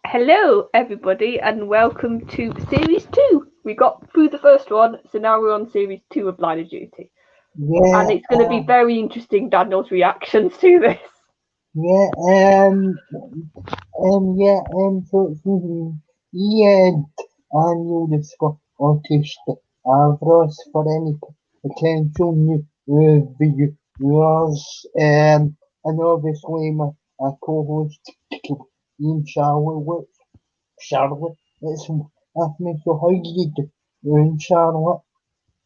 Hello, everybody, and welcome to Series 2. We got through the first one, so now we're on Series 2 of Line of Duty. Yeah, And it's going to be very interesting, Daniel's reactions to this. yeah, so it's Ian annual disco artist Avros for any potential new viewers, and obviously my co-host Ian Charlotte, it's asked me, so how you doing, Charlotte?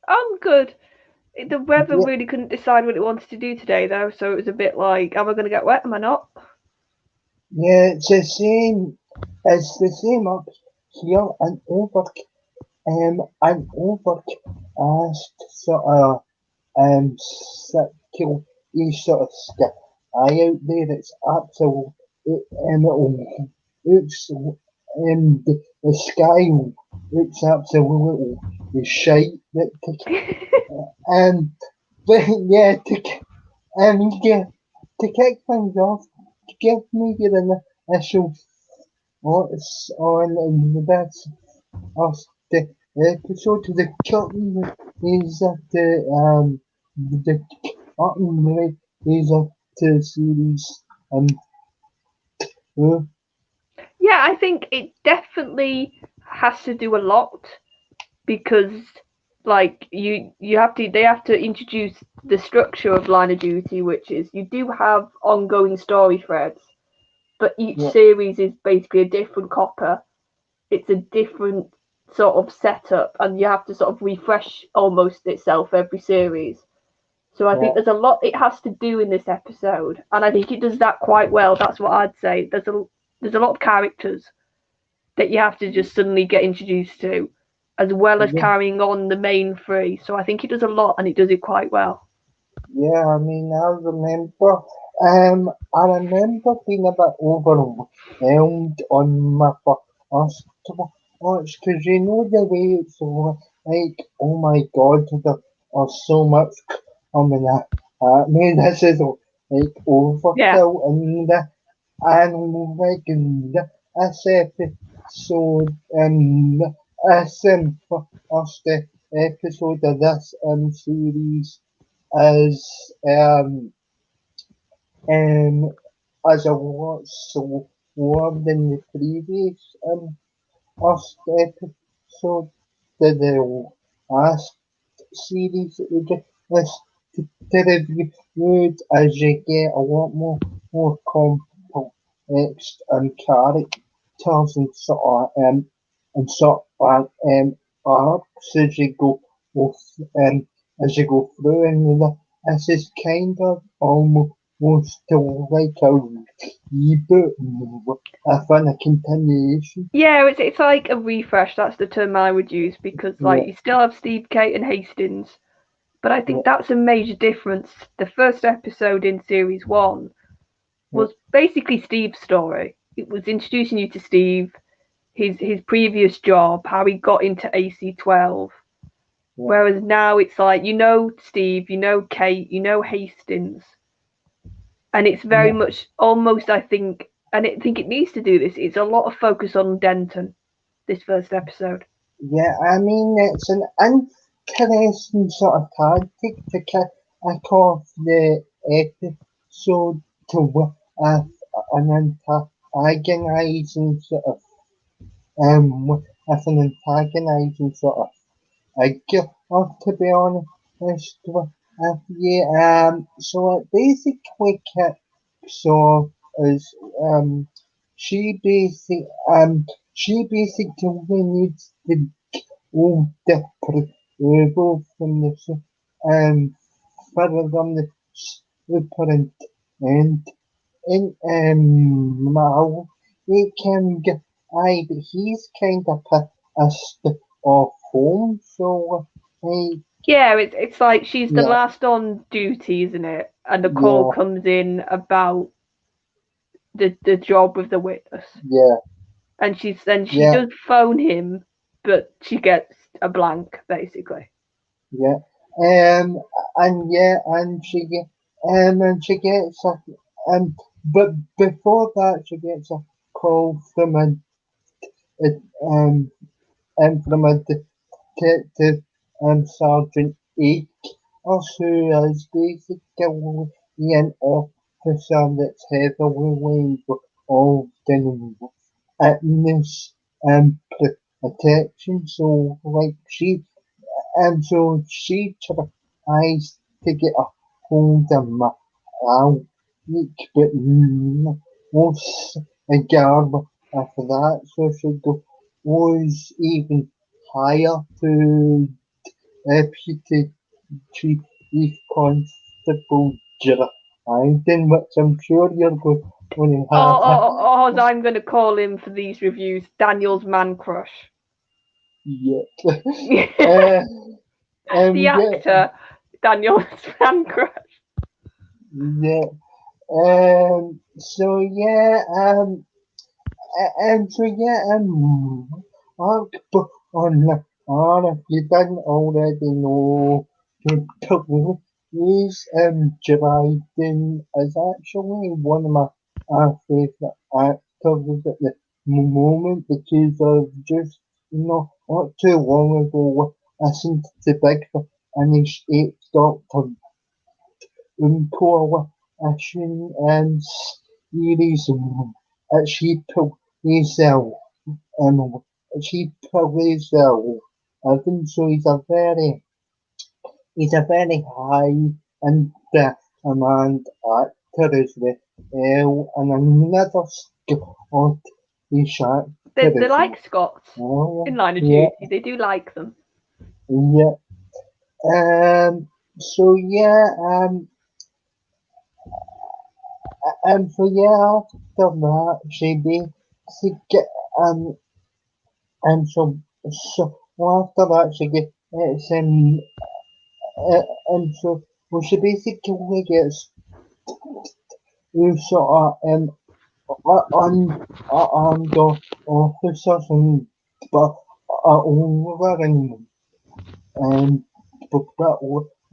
I'm good. The weather Yeah, really couldn't decide what it wanted to do today, though, so it was a bit like, am I going to get wet? Am I not? yeah, it's the same up here and overcast sort of circle sort of sky out there. It's absolute it's the sky. It's absolutely the shite that um but yeah yeah, to kick things off, give me your initial thoughts on this of the episode. The curtain is at the curtain rate is at the series uh, Yeah, I think it definitely has to do a lot because you have to they have to introduce the structure of Line of Duty, which is you do have ongoing story threads, but each yeah, series is basically a different copper. It's a different sort of setup, and you have to sort of refresh almost itself every series. So I think yeah, there's a lot it has to do in this episode, and I think it does that quite well. That's what I'd say. There's a lot of characters that you have to just suddenly get introduced to, as well as yeah, carrying on the main three. So I think it does a lot, and it does it quite well. yeah. I mean, I remember being a bit overwhelmed on my first watch because you know the way it's like, oh my god, there's so much coming at me. This is like Yeah, overkill, and like this episode, this first episode of this series is um as a lot slower than the previous first episode of the last series. It just to review as you get a lot more complex characters and arcs um as you go through, and this is kind of almost like a reboot and a continuation. yeah, it's like a refresh. That's the term I would use because like Yeah, you still have Steve, Kate, and Hastings, but I yeah, think that's a major difference. The first episode in series one yeah, was basically Steve's story. It was introducing you to Steve, his previous job, how he got into AC-12. yeah, Whereas now it's like you know Steve, you know Kate, you know Hastings, and it's very yeah. much almost I think, and I think it needs to do this. It's a lot of focus on Denton this first episode. Yeah, I mean, it's an interesting sort of tactic to kick off the episode with an antagonizing sort of, with an antagonizing sort of figure, to be honest with you. So it basically kicks off as, she basic, she basically needs to all different levels from the further than the superintendent in Mao. It can get but he's kind of pissed off home, so Yeah, it's like she's the yeah, last on duty, isn't it? And the call yeah, comes in about the job with the witness, yeah, and she yeah, does phone him, but she gets a blank basically. yeah. And she gets a but before that she gets a call from a it, from a detective Sergeant Ake, who is basically an officer that's heavily involved in witness protection. So like she tries to get a hold of my Alec, but most guard after that, so she goes even higher to Deputy Chief Constable Hayden, which I'm sure you're going to have. As I'm going to call him for these reviews, Daniel's man crush. Yeah. The Yeah, actor, Daniel's man crush. yeah. So yeah, and so yeah, Mark, but if you didn't already know, the police Dryden is actually one of my favourite actors at the moment because of just not too long ago I listened to Bigfoot and his eight Doctor coalition and series she plays um she plays I think so he's a very high and command actor as well and another Scottish actor They as like Scots well. in Line of Yeah, Duty. They do like them. yeah. So yeah, so yeah, after that, she basically, and so after that, she gets, and so, well, she basically gets sort of, under officers and, but, over and, but,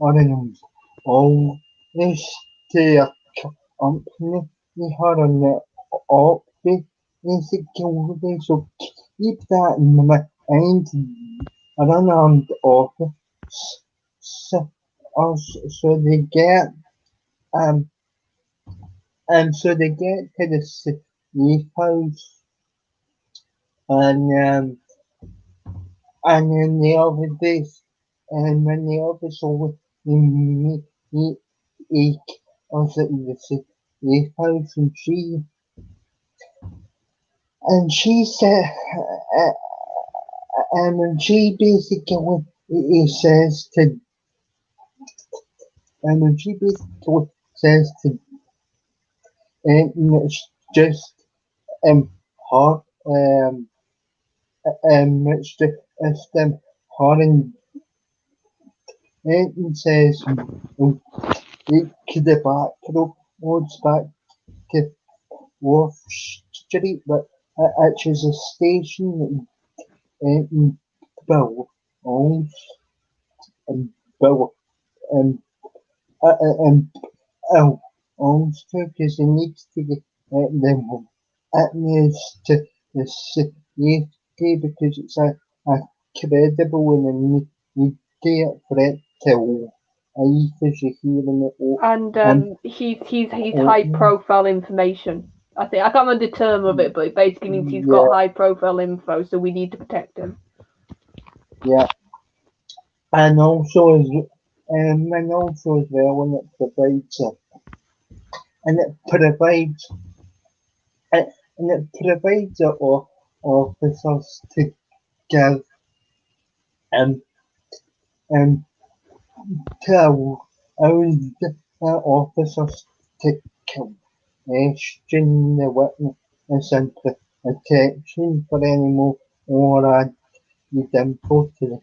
animals, all this to accompany her on the outfit insecurity, so keep that in mind. An unarmed officer, so, so they get, um, and so they get to the safe house, and, and then the other days, and when the officer meet Ike, was at the safe house, and she said, uh, and she basically he says to, and she basically says to, it's just hard, it's hard and says, to the back roads back to Wharf Street, but which is a station in Bill, owns and Bill, and and owns too, because he needs to get them needs to the safety because it's a credible and immediate threat to all. Because you're hearing it And and he's high profile information. I think I can't remember the term of it, but it basically means he's got high profile info, so we need to protect him. yeah, and also as well when it provides and it provides and it provides officers to give um um to allow officers to question the witness and protection for any more or add info to the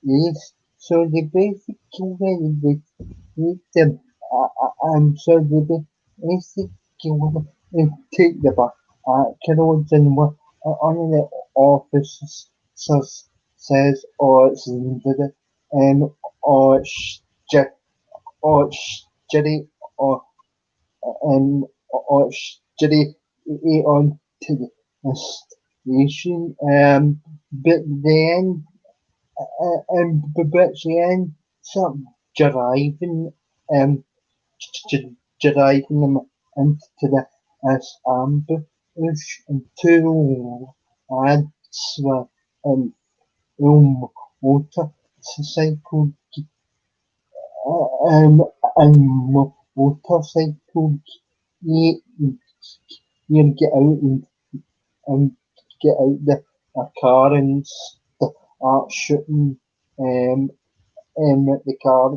case. So they basically they need them so they basically take the back roads and what on the officers says or it's needed or sh- or study or or study on to the operation. But then, but then, some driving, driving them into the as ambush until ads were um motorcycle um and motorcycle you, you get out and get out the car and start shooting the car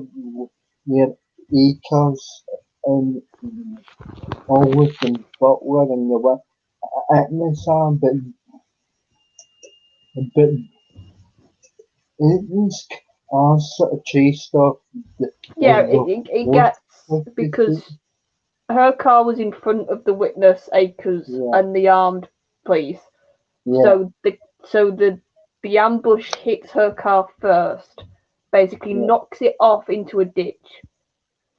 near acres and always in Butler and the atmosphere, but it's are sort of chased off Yeah, the it road. gets because her car was in front of the witness Akers Yeah, and the armed police. yeah, So the ambush hits her car first, basically yeah, knocks it off into a ditch.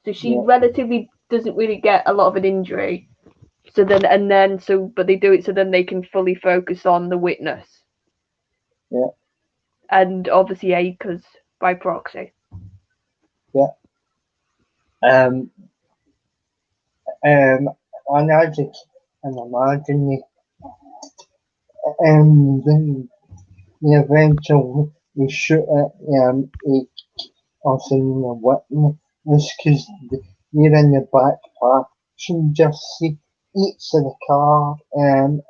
So she yeah, relatively doesn't really get a lot of an injury. So then and then so but they do it so then they can fully focus on the witness yeah, and obviously Akers by proxy. yeah. Um, um, and I just and imagine the eventual we shoot at a us in the witness because you're in the back park. She just see eats of the car and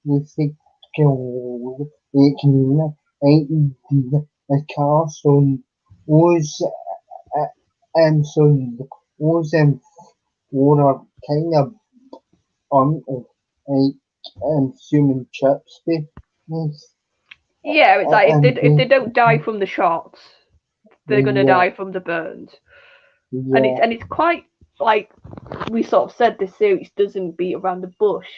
we think they can the car so was uh, and so was were kind of on like human chips Yeah, it's like and if they don't die from the shots, they're gonna yeah die from the burns. yeah And it's quite like we sort of said this series doesn't beat around the bush.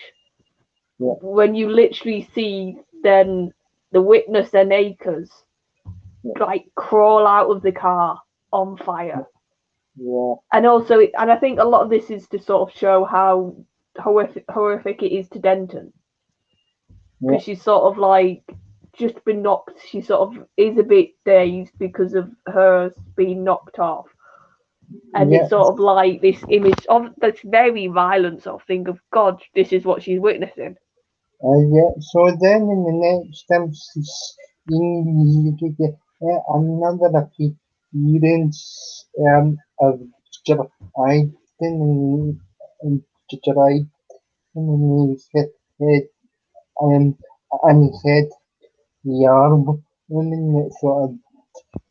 yeah When you literally see then the witness and Akers yeah like crawl out of the car on fire. yeah And also and I think a lot of this is to sort of show how horrific it is to Denton. yeah Because she's sort of like just been knocked she sort of is a bit dazed because of her being knocked off. And yeah it's sort of like this image of this very violent sort of thing of God, this is what she's witnessing. yeah. So then in the next you get another appearance of Jedi and Jedi and he um, and he said the arm woman that sort of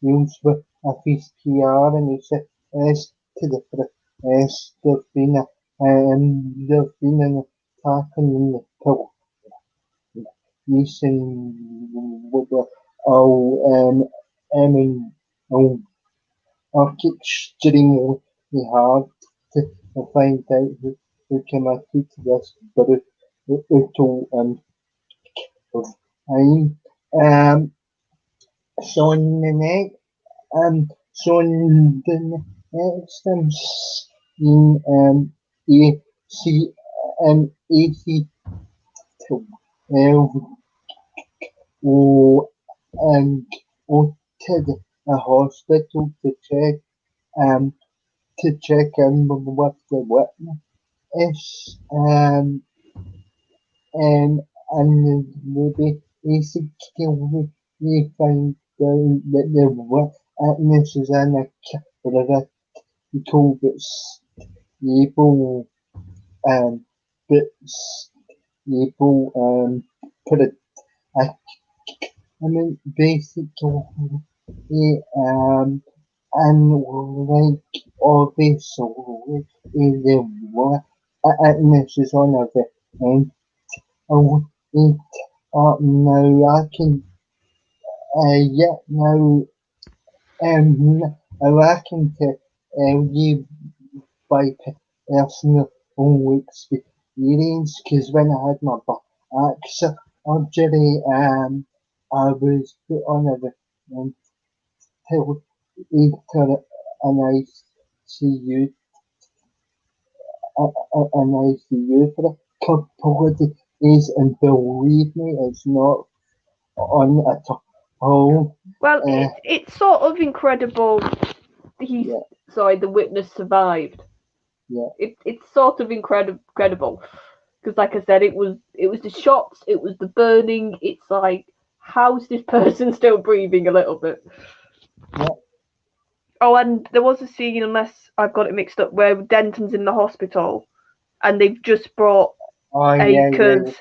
deals with a his PR and he said as to the as there's been an attack in the using with the I mean extremely hard to find out who connected to this brutal time. Um, so in the next so in the next in AC AC two uh, and to the hospital um to check in with the witness and maybe basically we find out that the witness is in a critical but stable but stable put it I, I mean basically um and like obviously the witness is on of it and it now I can yeah now I can tell you by personal own experience because when I had my back surgery I was put on a until after an ICU an ICU for a couple of days is, and believe me, it's not on at all. Well, it's sort of incredible. Yeah. The witness survived. Yeah. It's sort of incredible because, like I said, it was the shots, it was the burning. It's like, how's this person still breathing a little bit? Yeah. Oh, and there was a scene, unless I've got it mixed up, where Denton's in the hospital, and they've just brought Akers.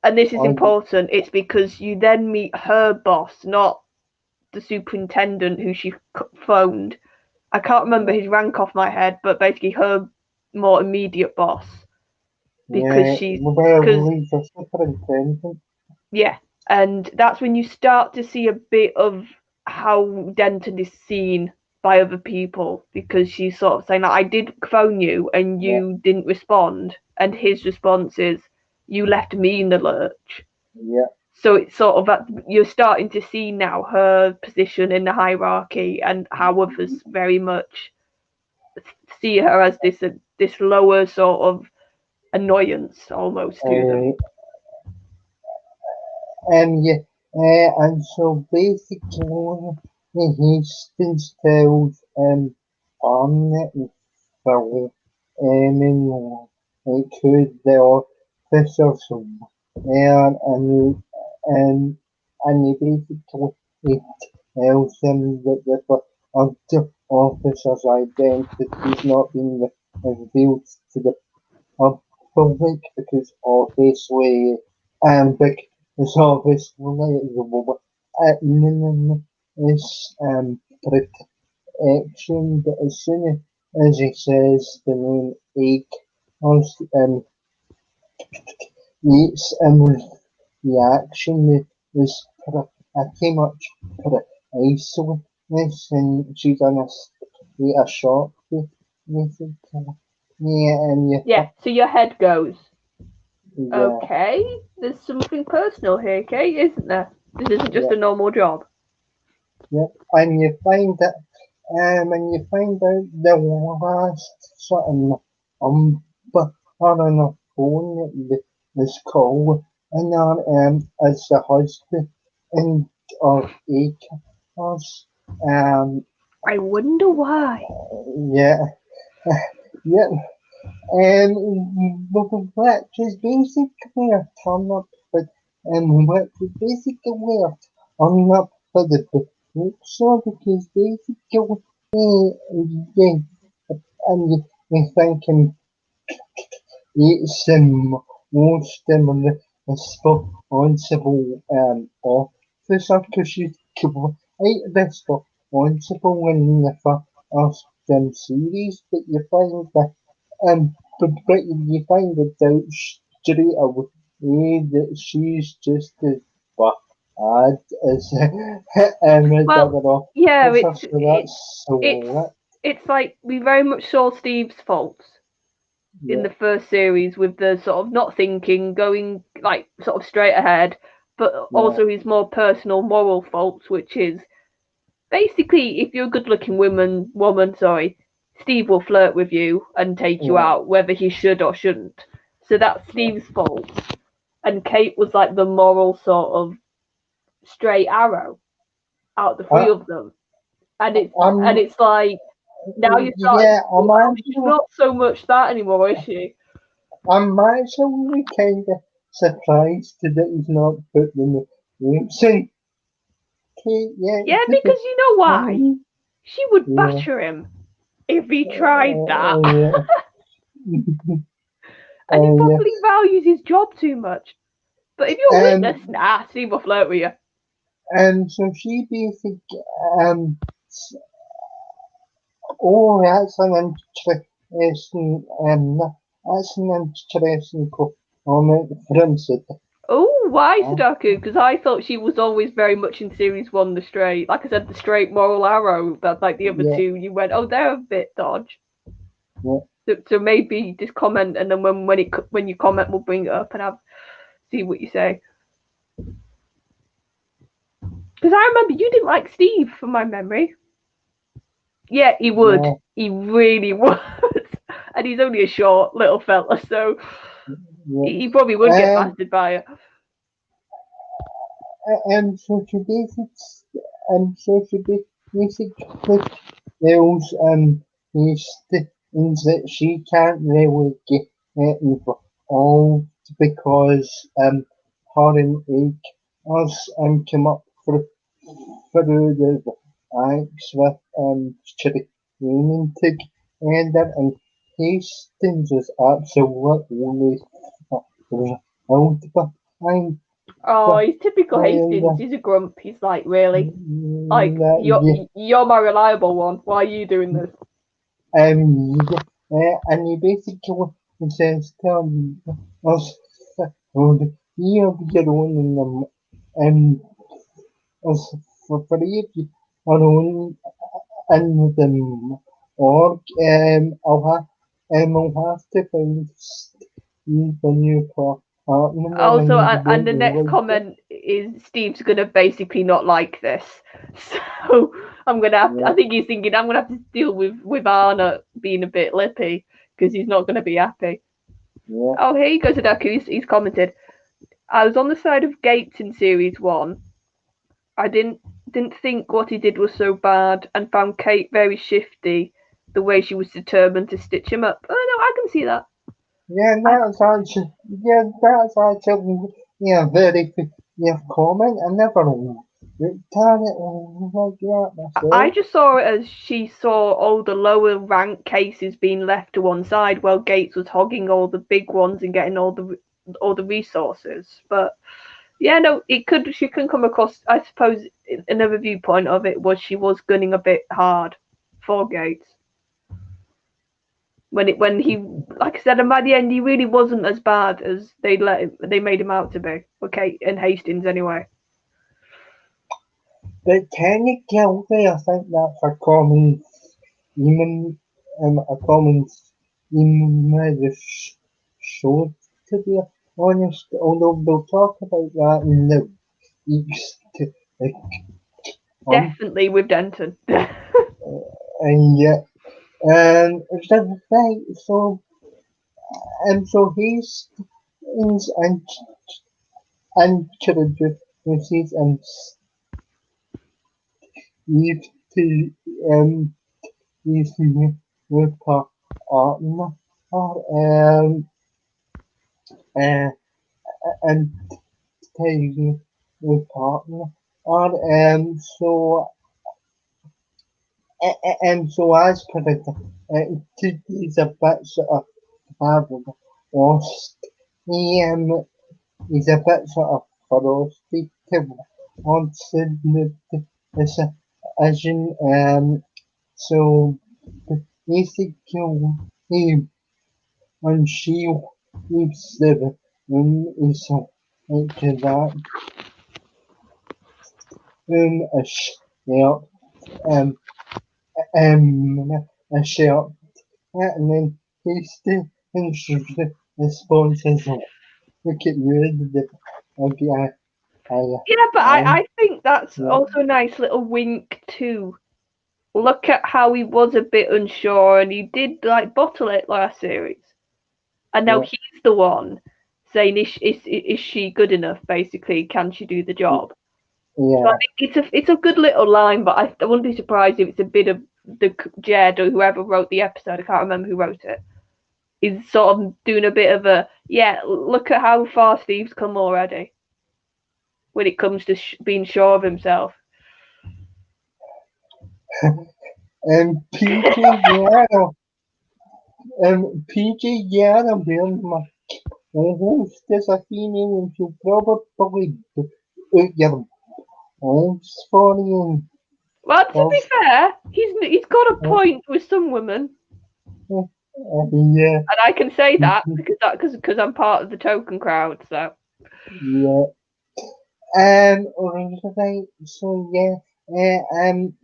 And this is important. It's because you then meet her boss, not the superintendent who she phoned. I can't remember his rank off my head, but basically her more immediate boss. Because she's superintendent. Yeah, and that's when you start to see a bit of how Denton is seen by other people, because she's sort of saying, like, I did phone you and you didn't respond, and his response is, you left me in the lurch. Yeah. So it's sort of you're starting to see now her position in the hierarchy, and how others very much see her as this lower sort of annoyance almost to them. And so basically, Hastings tells Barnett and Phil, who the officers and he basically tells them that the other officer's identity is not being revealed to the public because obviously it's obviously the woman is protection, but as soon as he says the name Ake, its reaction is pretty much priceless, and she's on a shock. So your head goes, okay, there's something personal here, Kate, isn't there? This isn't just a normal job. Yeah, and you find that, out the last sort of number on the phone that is called, and as the husband of Akers. I wonder why. Yeah. Yeah. Which is basically a turn up, but which is basically a turn up for the bookshop, because basically, yeah, and you thinking it's most responsible officer, because she's quite responsible in the first series, but you find that but you find it out straight away that she's just as bad as it's like we very much saw Steve's faults in the first series, with the sort of not thinking, going like sort of straight ahead, but also his more personal moral faults, which is basically, if you're a good-looking woman, Steve will flirt with you and take you out, whether he should or shouldn't. So that's Steve's fault. And Kate was like the moral sort of straight arrow out of the three of them. And it's like, now you're starting, she's not so much that anymore, is she? I'm actually kind of surprised that he's not put them in. Yeah, because you know why? She would batter him if he tried that. And he probably values his job too much. But if you're a witness, Steve will flirt with you. And so she basically, that's an interesting comment from Sudaku. Oh, why Sudaku? Because I thought she was always very much in series one, the straight, like I said, the straight moral arrow. But like the other two, you went, oh, they're a bit dodge. Yeah. So maybe just comment, and then when you comment, we'll bring it up and see what you say. Because I remember you didn't like Steve, from my memory. Yeah, he would. Yeah. He really would. and he's only a short little fella, so yeah. he probably would get Um, blasted by it. so she basically tells these things that she can't really get involved because her and Egg has come up through the ranks with training together, and Hastings is absolutely thrilled behind Oh, he's typical Hastings. behind He's a grump. He's like, really? Like, that. you're my reliable one. Why are you doing this? And he basically says, "Tell us, you have your own in them, and us for you are in them, or I'll have to find the new partner Also, and you and don't the next like it." comment is Steve's gonna basically not like this, so I'm gonna have to, Yeah, I think he's thinking I'm gonna have to deal with Anna being a bit lippy because he's not gonna be happy. yeah. Oh, here you go, Sadaku. He's commented. I was on the side of Gates in series one. I didn't think what he did was so bad, and found Kate very shifty. The way she was determined to stitch him up. Oh no, I can see that. Yeah, that's actually very comment. I never looked at it like that I myself. just saw it as she saw all the lower rank cases being left to one side, while Gates was hogging all the big ones and getting all the resources. But yeah, no, she can come across. I suppose another viewpoint of it was she was gunning a bit hard for Gates when he, like I said, and by the end he really wasn't as bad as they made him out to be. Okay, and Hastings anyway. But technically, I think that's a common human, a common theme of the show, to be honest. Although we'll talk about that in the weeks to come. Definitely with Denton. And yet, it's the thing. So he's introduces and Steve to his new partner, uh, and his new partner, so as per it is a bit sort of have lost. He is a bit sort of frustrated on the decision. So basically, he when she leaves the room is like that room a shell, um, a shell, and then he still responses, look at you, okay, Yeah, but I, I think that's yeah, also a nice little wink too. Look at how he was a bit unsure and he did like bottle it last series. And now yeah, he's the one saying is she good enough, basically, can she do the job? So I yeah, think it's a good little line, but I wouldn't be surprised if it's a bit of the Jed or whoever wrote the episode, I can't remember who wrote it, is sort of doing a bit of a, yeah, look at how far Steve's come already when it comes to being sure of himself. PJ Yano, PJ Yano being my host as a female, and she'll probably get host for you. Well, to be Of, fair, he's got a point with some women, yeah, and I can say that because I'm part of the token crowd. So yeah. Right, so yeah,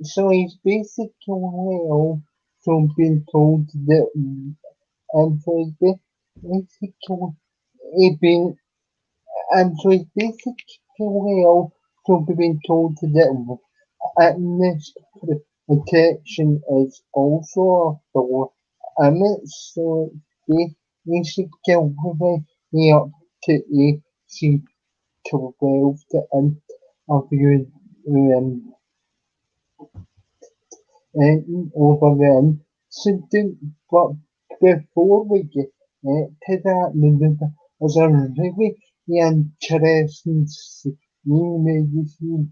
so he's basically also been told that, so he's basically been, so he's basically also been told that administrative protection is also a thought, Emmett, so they basically me up to AC-12 to interview um, over the incident. But before we get to that, there's a really interesting scene where you see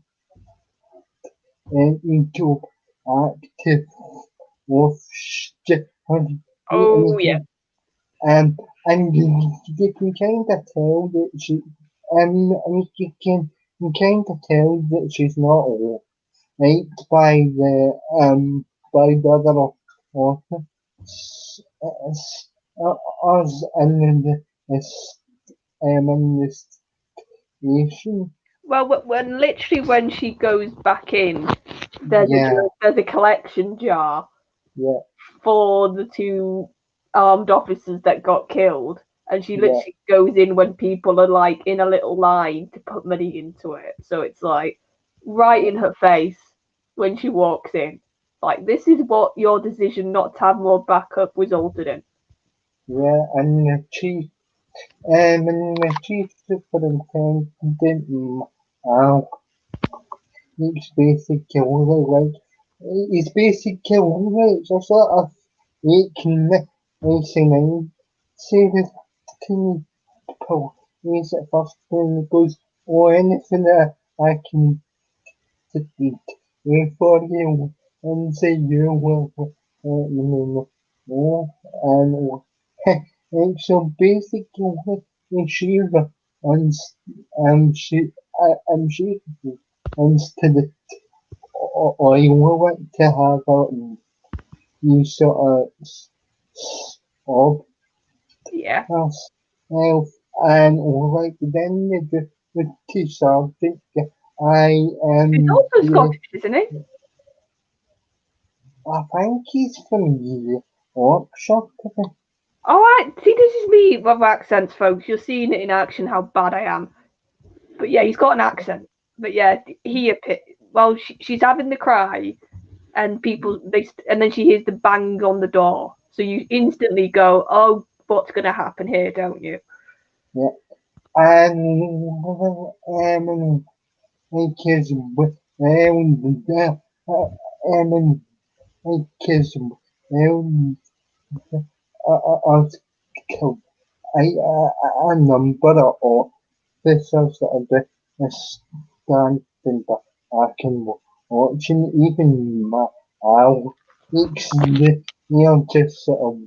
into active of Oh yeah. and you can kind of tell that she, you can kind of tell that she's not liked by the other authors, us in the station. Well, when literally when she goes back in, Yeah, there's a collection jar yeah, for the two armed officers that got killed, and she yeah, literally goes in when people are like in a little line to put money into it. So it's like right in her face when she walks in. Like, this is what your decision not to have more backup resulted in. yeah, and the chief superintendent, uh, he's basically like, he's basically like, just sort of making me say this to police at first and he goes, oh, anything that I can do for you and say you will, no, and so basically, she runs, she, she runs to the I want to have you sort of Yeah. myself and like then the two something I He's am also Scottish, isn't he? I think he's from Yorkshire. Alright, see, this is me with accents, folks. You're seeing it in action how bad I am. But yeah, he's got an accent. But yeah, well, she's having the cry, and and then she hears the bang on the door. So you instantly go, "Oh, what's gonna happen here?" Don't you? Yeah. And because and because um I a number of officers that are standing back and watching even my I'll it's just sort of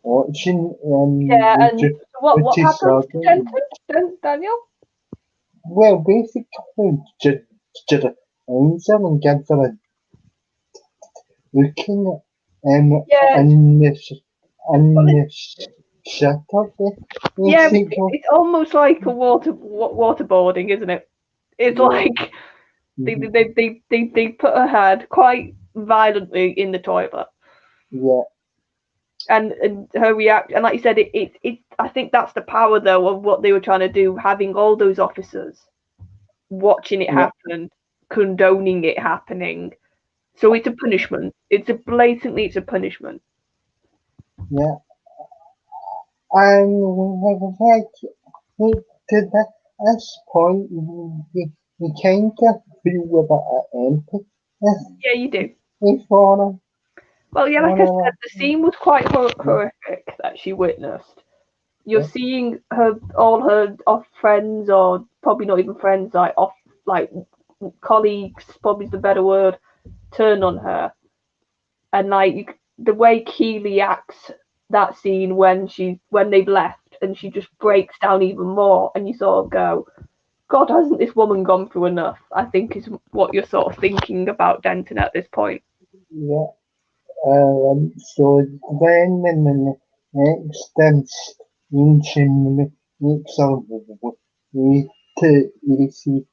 watching Yeah, and just so what which is happens to sudden. Daniel? Well, basically, just answer and give her a looking Yeah, in this well, in this setup, yeah, basically. it's almost like a waterboarding, isn't it? It's Yeah. like Mhm. they put her head quite violently in the toilet, Yeah. and her react, and like you said, it I think that's the power though of what they were trying to do, having all those officers watching it Yeah. happen, condoning it happening. So it's a punishment. It's a punishment. Yeah. And like to this point, you kind of feel a bit of Yeah, you do. empathy Well, yeah, like I for said, the scene was quite her. horrific that she witnessed. You're Yeah. seeing all her off friends, or probably not even friends, like off, like colleagues, probably the better word, turn on her, and like the way Keely acts that scene when they've left, and she just breaks down even more, and you sort of go, God, hasn't this woman gone through enough? I think is what you're sort of thinking about Denton at this point. Yeah. So then in the next instance, makes a way to easy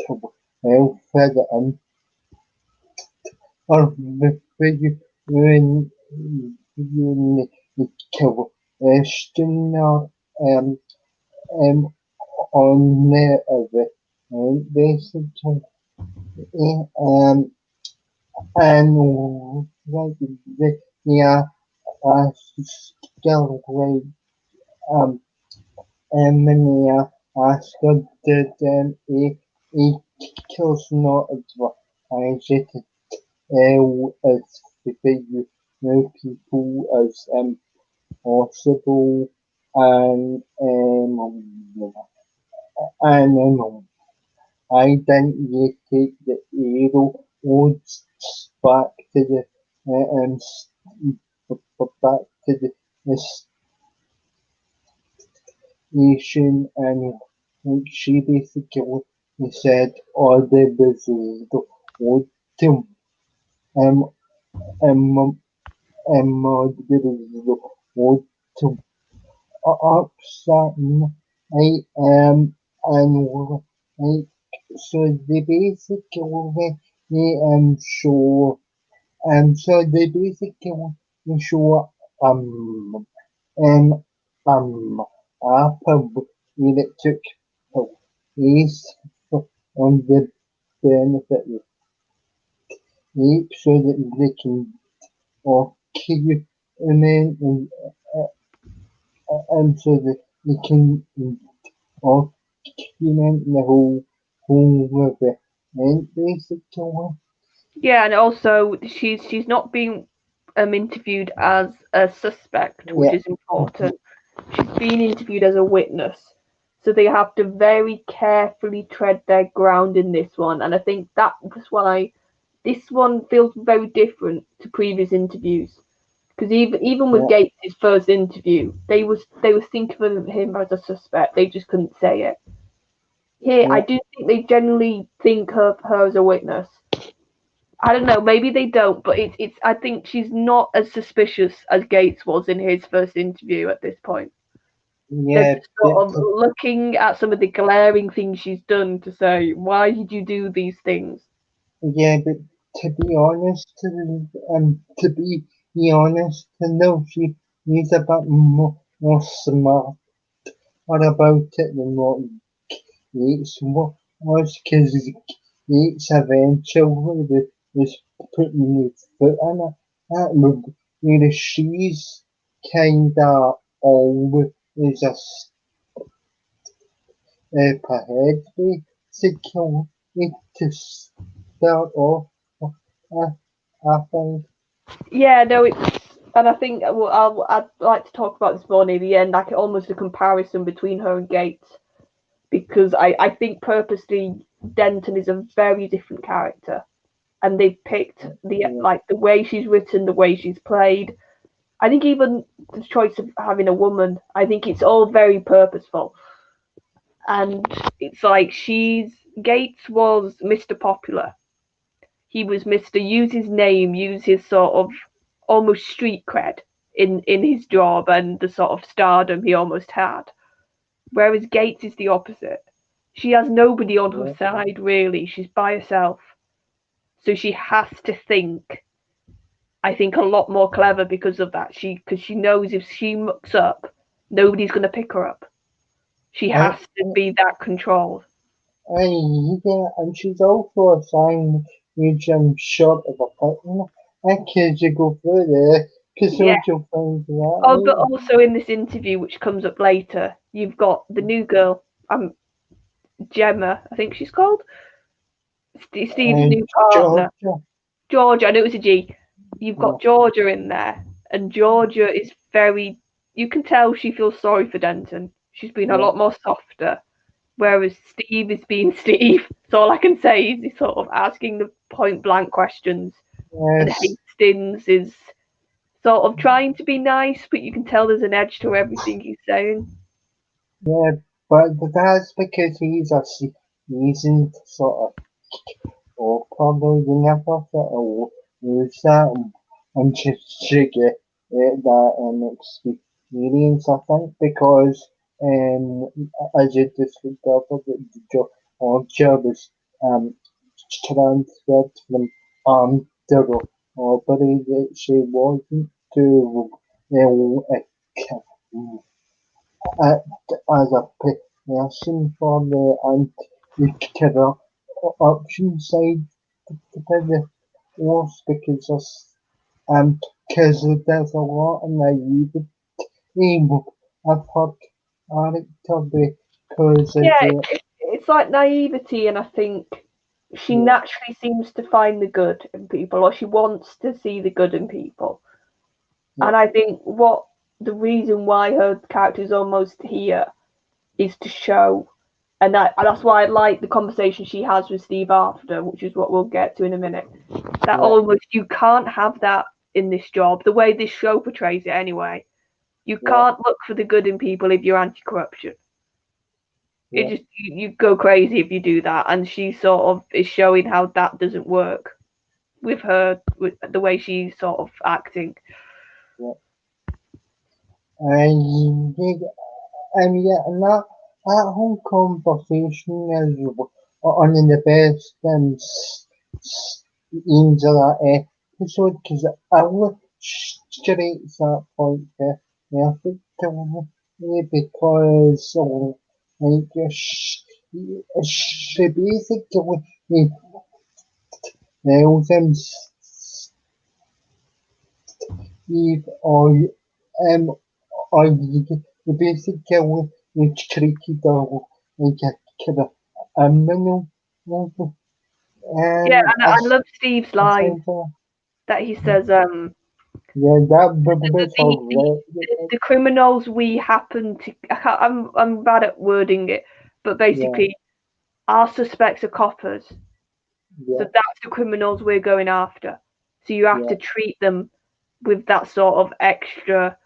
to fed and or when you question um on the basically and like the still like Eminem asked did he kills not advertise as the new people as possible and I didn't yet take the arrow odds back to the back to the station and she basically said all the business would to um um the would to upset I and I so they basically show so they basically show um um Apple electric is on the benefit so that they can or keep and then so that they can document the whole of it and basically Yeah, and also she's not being interviewed as a suspect, which yeah is important. She's being interviewed as a witness. So they have to very carefully tread their ground in this one. And I think that's why this one feels very different to previous interviews. Because even with yeah Gates' first interview, they was thinking of him as a suspect. They just couldn't say it. Here, I yeah do think they generally think of her as a witness. I don't know, maybe they don't, but it's. I think she's not as suspicious as Gates was in his first interview at this point. They're yeah just sort of looking at some of the glaring things she's done to say, why did you do these things? yeah but to be honest to be honest to know she is a bit more smart about it than what Yates was because Yates eventually was putting his foot in it. That would, whereas she's kinda always a step ahead basically to start off. I, I think. Yeah, no, and I think I'd like to talk about this more near the end, like almost a comparison between her and Gates, because I think purposely Denton is a very different character, and they've picked Yeah, the way she's written, the way she's played. I think even the choice of having a woman, I think it's all very purposeful. And it's like Gates was Mr. Popular. He was Mr. Use his name, use his sort of almost street cred in his job and the sort of stardom he almost had. Whereas Gates is the opposite. She has nobody on her yeah, side really. She's by herself. So she has to think, I think, a lot more clever because of that. Because she knows if she mucks up, nobody's gonna pick her up. She I, has to be that controlled. yeah, and she's also a sign which I'm short of a pattern. I can't you go through there because Yeah. you'll find Oh, but that also in this interview, which comes up later, you've got the new girl, Gemma, I think she's called, Steve's and new partner, Georgia. Georgia. I know it was a G. You've Yeah, got Georgia in there, and Georgia is very. You can tell she feels sorry for Denton. She's been a yeah, lot more softer, whereas Steve is being Steve. So all I can say is he's sort of asking the point blank questions, and yes, Hastings is sort of trying to be nice, but you can tell there's an edge to everything he's saying. yeah, but that's because he's a seasoned sort of probably never sort of use that and just to get that experience, I think, because as you discovered, the job is um, transferred from to Aubrey that she wasn't to act as a person for the anti option side to the force because of because there's a lot of naivety of her character because of Yeah, the it's like naivety, and I think she yeah, naturally seems to find the good in people, or she wants to see the good in people. yeah, And I think what the reason why her character is almost here is to show, and that's why I like the conversation she has with Steve after, which is what we'll get to in a minute. That yeah, almost you can't have that in this job, the way this show portrays it anyway. You yeah, can't look for the good in people if you're anti-corruption. It yeah. just you go crazy if you do that, and she sort of is showing how that doesn't work with her, with the way she's sort of acting. Yeah. And yeah, and that whole conversation is one of the best scenes of that episode because it illustrates that point perfectly because like she basically tells him Steve um or you basically treated her like a kid criminal. Yeah, And and I love Steve's I line think that he says, yeah, that the, was alright. the criminals we happen to, I'm bad at wording it, but Yeah, basically, our suspects are coppers, so yeah, that's the criminals we're going after. So you have yeah. to treat them with that sort of extra,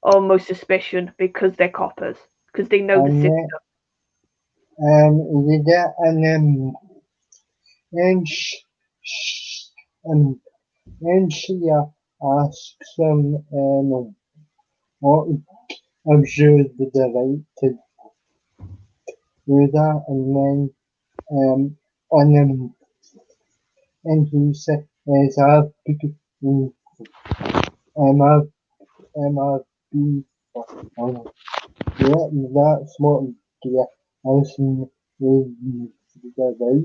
almost suspicion because they're coppers, because they know the And system. yeah, and um, and she asks him what observed the right to do that, and then and then and he says, I've been MRB on yeah, that's what yeah, Alison the right.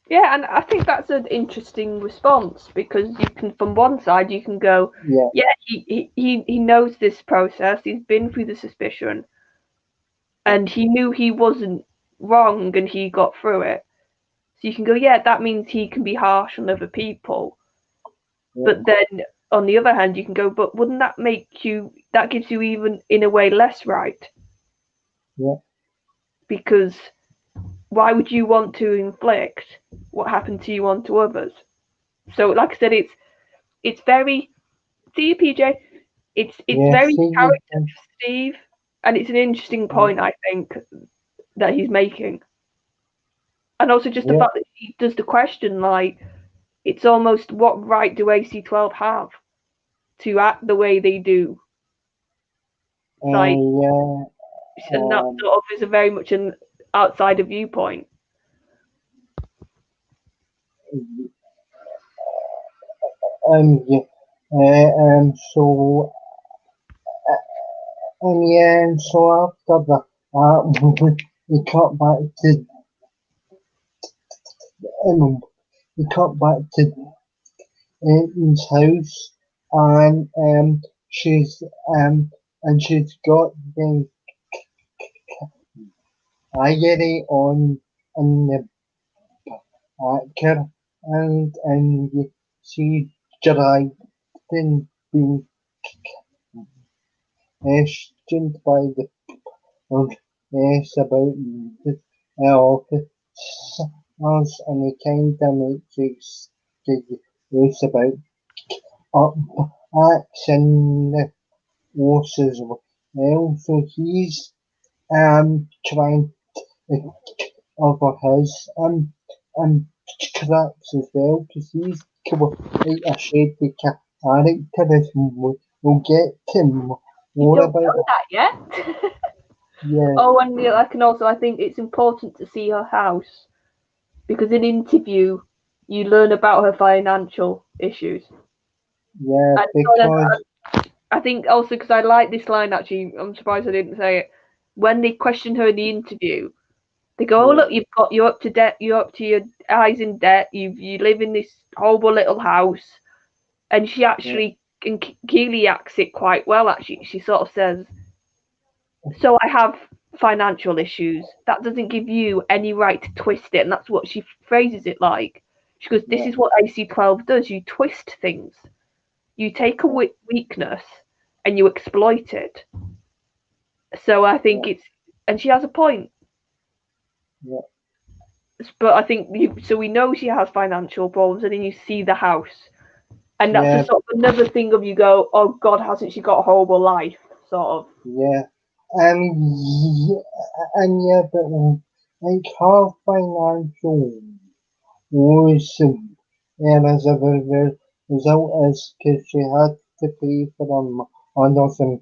Yeah, and I think that's an interesting response because you can, from one side, you can go, Yeah, yeah, he knows this process, he's been through the suspicion, and he knew he wasn't wrong and he got through it. So you can go, yeah, that means he can be harsh on other people. yeah, But then on the other hand, you can go, but wouldn't that make you, that gives you even in a way less right? yeah, Because why would you want to inflict what happened to you onto others? So, like I said, it's very, see you, PJ. It's yeah. very See you character for Steve, and it's an interesting yeah, point I think that he's making, and also just the yeah. fact that he does the question like it's almost what right do AC-12 have to act the way they do, like, Yeah, and that um, sort of is a very much an outsider viewpoint. yeah. So, yeah, and so after that, we cut back to, um, we cut back to Aiton's house, and she's she's got the diary on the backer, and she tried and being questioned by the yes about the office and it kinda makes excuse about up action horses well. So he's trying to cover his cracks as well because he's like a shady character as we'll get to You more don't about know that. that yet. Yeah, Oh, and I can also, I think it's important to see her house because in interview you learn about her financial issues. yeah, And because I think also because I like this line actually, I'm surprised I didn't say it. When they questioned her in the interview, They go, oh Yeah. look, you're up to debt, you're up to your eyes in debt. You live in this horrible little house, and she actually and Keely acts it quite well. Actually, she sort of says, "So I have financial issues. That doesn't give you any right to twist it." And that's what she phrases it like. She goes, "This Yeah. is what AC-12 does. You twist things. You take a weakness and you exploit it." So I think Yeah. it's, and she has a point. Yeah. But I think so we know she has financial problems, and then you see the house, and that's a Yeah. sort of another thing of you go, oh God, hasn't she got a horrible life? Sort of. Yeah. Yeah, and yeah, but like her financial worsen, and as a result is because she had to pay for them under some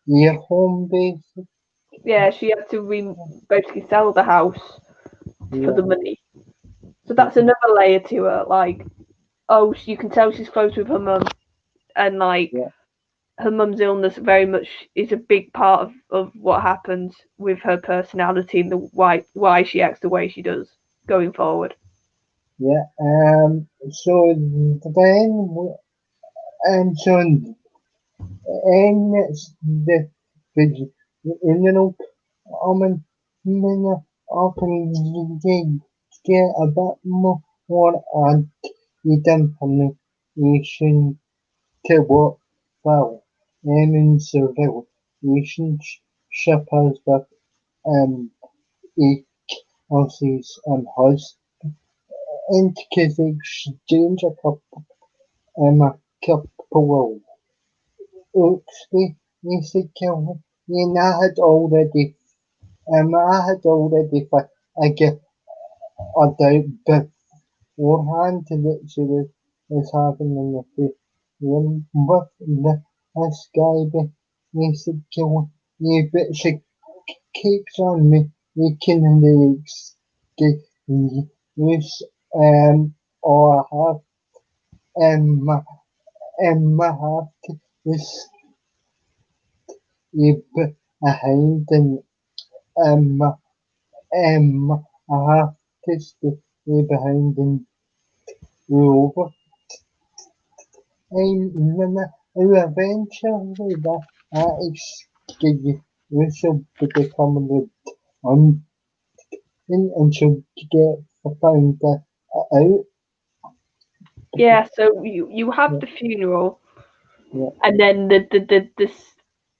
year home base. Yeah, she had to basically sell the house for Yeah. the money. So that's another layer to her. Like, oh, you can tell she's close with her mum, and like Yeah. her mum's illness very much is a big part of what happens with her personality and the why she acts the way she does going forward. Yeah. So then, and so and it's the original almond often get a bit more and information to work well and survival relationship has with agencies and has because exchange a couple basically and I had already I get a doubt beforehand that she was having an affair with this guy basically but she keeps on making the excuse or have um have to sleep behind and um I have to stay behind and over eventually that excuse will become on and should get found out. Yeah, so you have Yeah, the funeral, yeah, and then the this.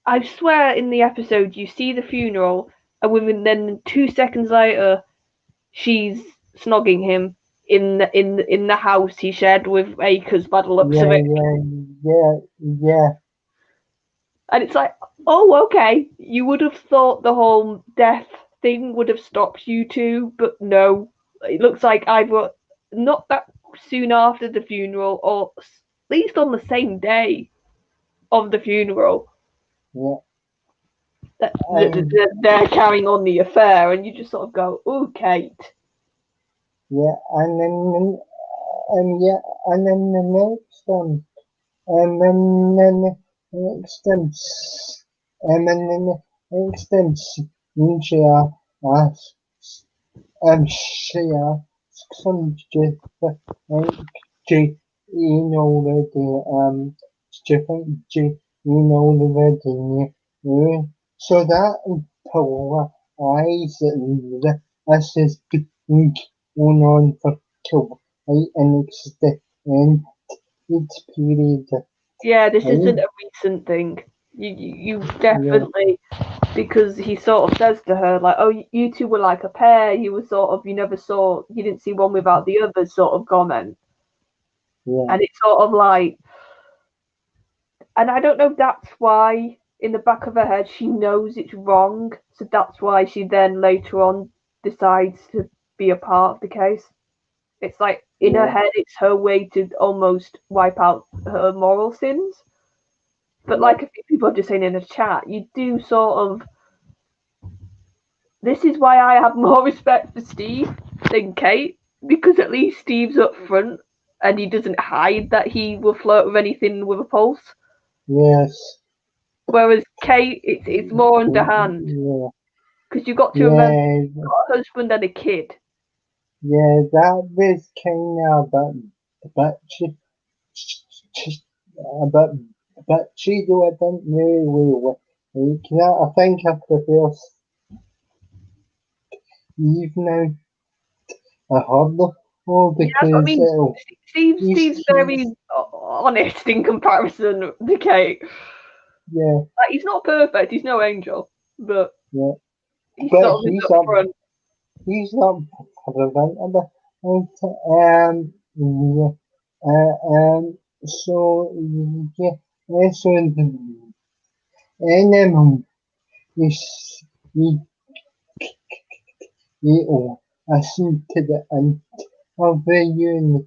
I swear in the episode you see the funeral, and within then 2 seconds later she's snogging him in the house he shared with Akers by the looks of yeah, it, yeah, yeah, yeah, and it's like, oh okay, you would have thought the whole death thing would have stopped you two, but no, it looks like either not that soon after the funeral or at least on the same day of the funeral yeah. that And they're carrying on the affair, and you just sort of go, "Oh, Kate." yeah, and yeah, and then the next one, and then the next one, and then the next one, asks, she asks him Jane already, Stephen Jane already knew. So that implies that this has been going on for quite an extended period of Yeah, this isn't time. a recent thing. You Yeah, definitely, because he sort of says to her like, "Oh, you two were like a pair. You were sort of, you didn't see one without the other," sort of comment, yeah, and it's sort of like, and I don't know if that's why in the back of her head she knows it's wrong, so that's why she then later on decides to be a part of the case. It's like in her yeah, head, it's her way to almost wipe out her moral sins. But yeah, like a few people are just saying in the chat, you do sort of. This is why I have more respect for Steve than Kate, because at least Steve's up front and he doesn't hide that he will flirt with anything with a pulse. yes, Whereas Kate, it's more underhand yeah, Because you got to remember, Yeah, you've got a husband and a kid. yeah, that was kind of a bit, a bit, a bit cheesy. I didn't really like that. I think I prefer evening. I heard them all Yeah, that's what I because mean. Steve's very he's honest in comparison to Kate. yeah, Like, he's not perfect. He's no angel, but yeah, he but sort of is up front. he's up preventable. Yeah, so yeah, so and he's he listen to the interview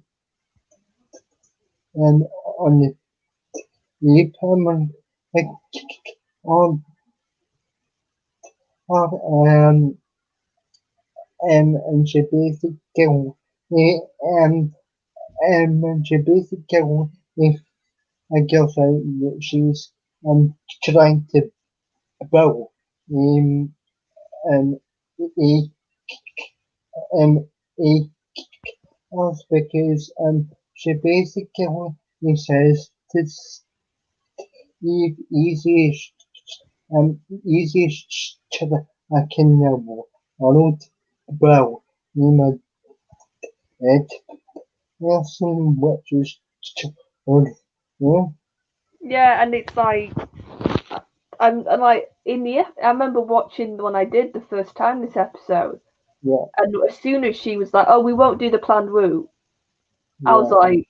and on the paper like on and she basically and she basically if I guess that she's trying to build um a a house because she basically says to Steve easiest to the I can know Arnold Brown named Ed Nelson which is well, Yeah, and it's like I'm like in the. I remember watching when I did the first time this episode, yeah, and as soon as she was like, "Oh, we won't do the planned route," I was yeah, like,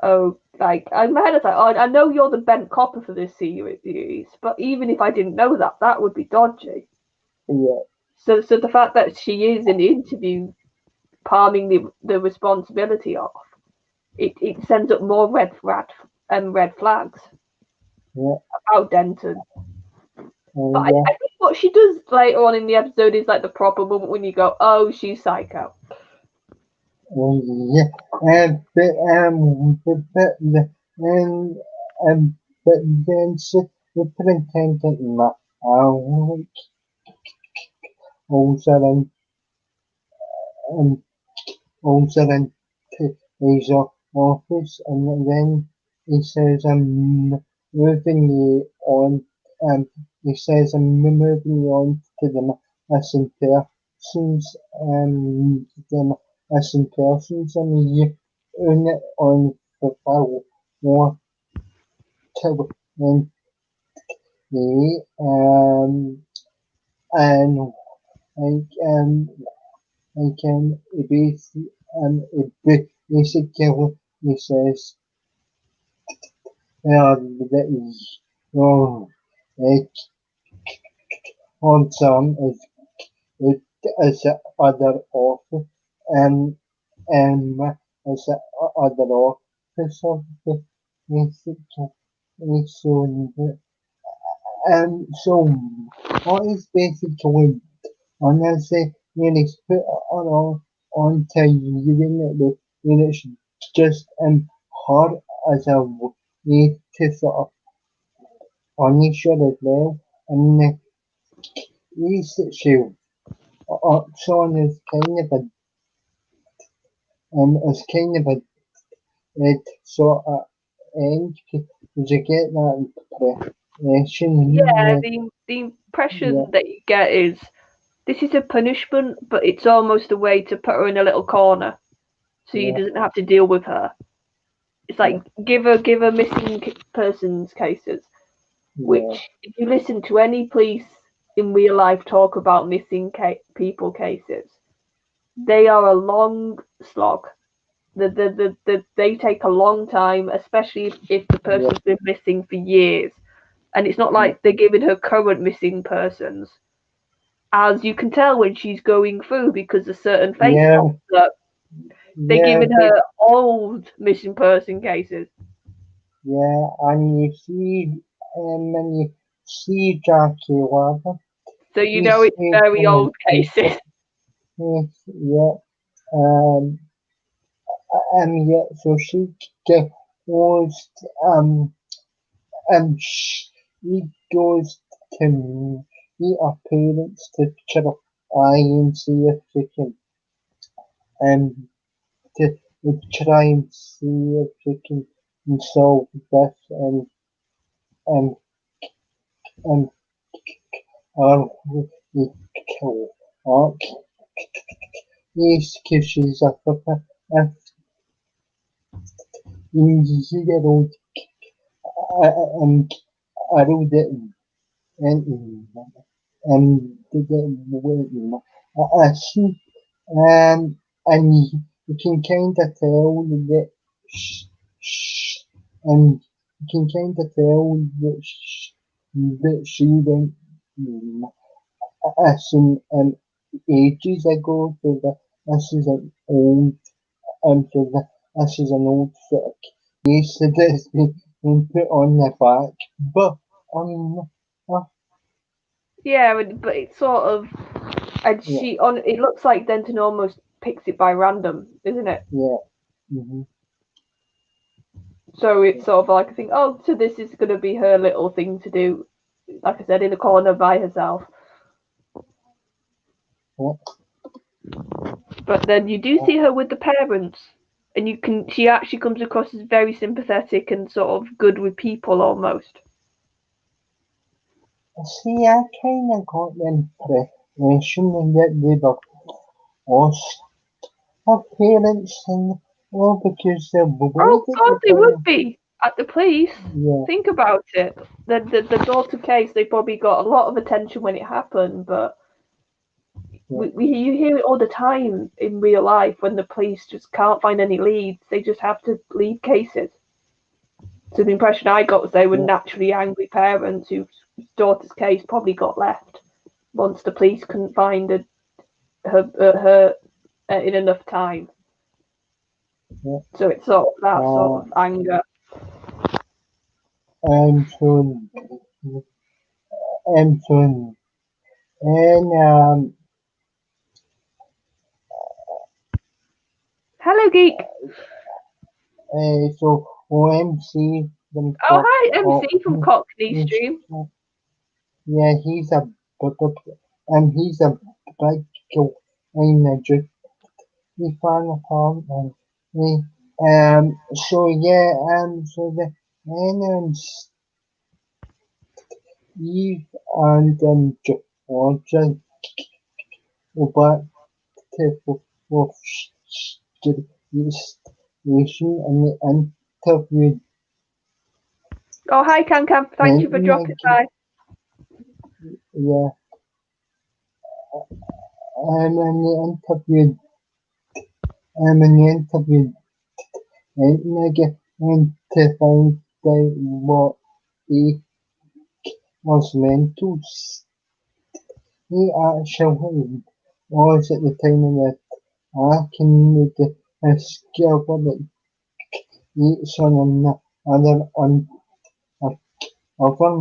"Oh." Like in my head, I was like, "Oh, I know you're the bent copper for this series, but even if I didn't know that, that would be dodgy." yeah, So the fact that she is in the interview palming the responsibility off, it sends up more red flags yeah, about Denton. But and I think what she does later on in the episode is like the proper moment when you go, oh, she's psycho. yeah, and but then superintendent like also um, also into his office, and then he says, "I'm moving you on." He says, "I'm moving you on to the missing persons, and you own it on the file more to and the and like I can basically he says that is no like on some it as the other office and and as the other office of the basically so what is basically honestly really put onto unit the units just hard as a way to sort of punish her as well. And these issue Sean is kind of a is kind of a red sort of end. Did you get that Yeah, impression? the Yeah, impression that you get is this is a punishment, but it's almost a way to put her in a little corner so you yeah, doesn't have to deal with her. It's yeah, like give her missing persons cases, yeah, which if you listen to any police in real life talk about missing people cases, they are a long slog. They take a long time, especially if the yeah, person's been missing for years. And it's not yeah, like they're giving her current missing persons, as you can tell when she's going through because of certain face yeah, pops up. They're yeah, giving her old missing person cases. yeah, and you see, when you see Jackie Weber, So you know he's it's very from old cases. yeah, um, yeah, so she goes, um, she goes to he our parents to try and see if they can um to try and see if they can solve this and and or kill or yes, because she's a fucker. If you get old and I wrote it and to get I see and you can kind of tell that and you can kind of tell that she went some ages ago to this is an old to this is an old sort of case that's been put on the back but uh, Yeah, but it's sort of, and yeah she on. It looks like Denton almost picks it by random, isn't it? yeah mm-hmm. So it's sort of like I think, oh, so this is gonna be her little thing to do. Like I said, in the corner by herself. yeah But then you do see her with the parents, and she actually comes across as very sympathetic and sort of good with people almost. See, I kind of got the impression that they were lost her parents and all because they're worried Oh at God, the they would time. be at the police. Yeah, Think about it. The daughter case, they probably got a lot of attention when it happened, but yeah, you hear it all the time in real life when the police just can't find any leads. They just have to leave cases. So the impression I got was they were yeah, naturally angry parents whose daughter's case probably got left once the police couldn't find her in enough time. yeah. So it's sort of that sort Uh, of anger. and so, and so, and Hello, geek. so OMC them Oh, call, hi, oh, MC from Cockney Stream. yeah, he's a and he's a big in the we found a farm and we so yeah so the and Steve and Georgia back to for station and the interview Oh, hi, Cam Cam. Thank you for and dropping by. yeah and the interview and the interview and again and to find out what he was meant to he actually was at the time of the Akin discovered that each on another on other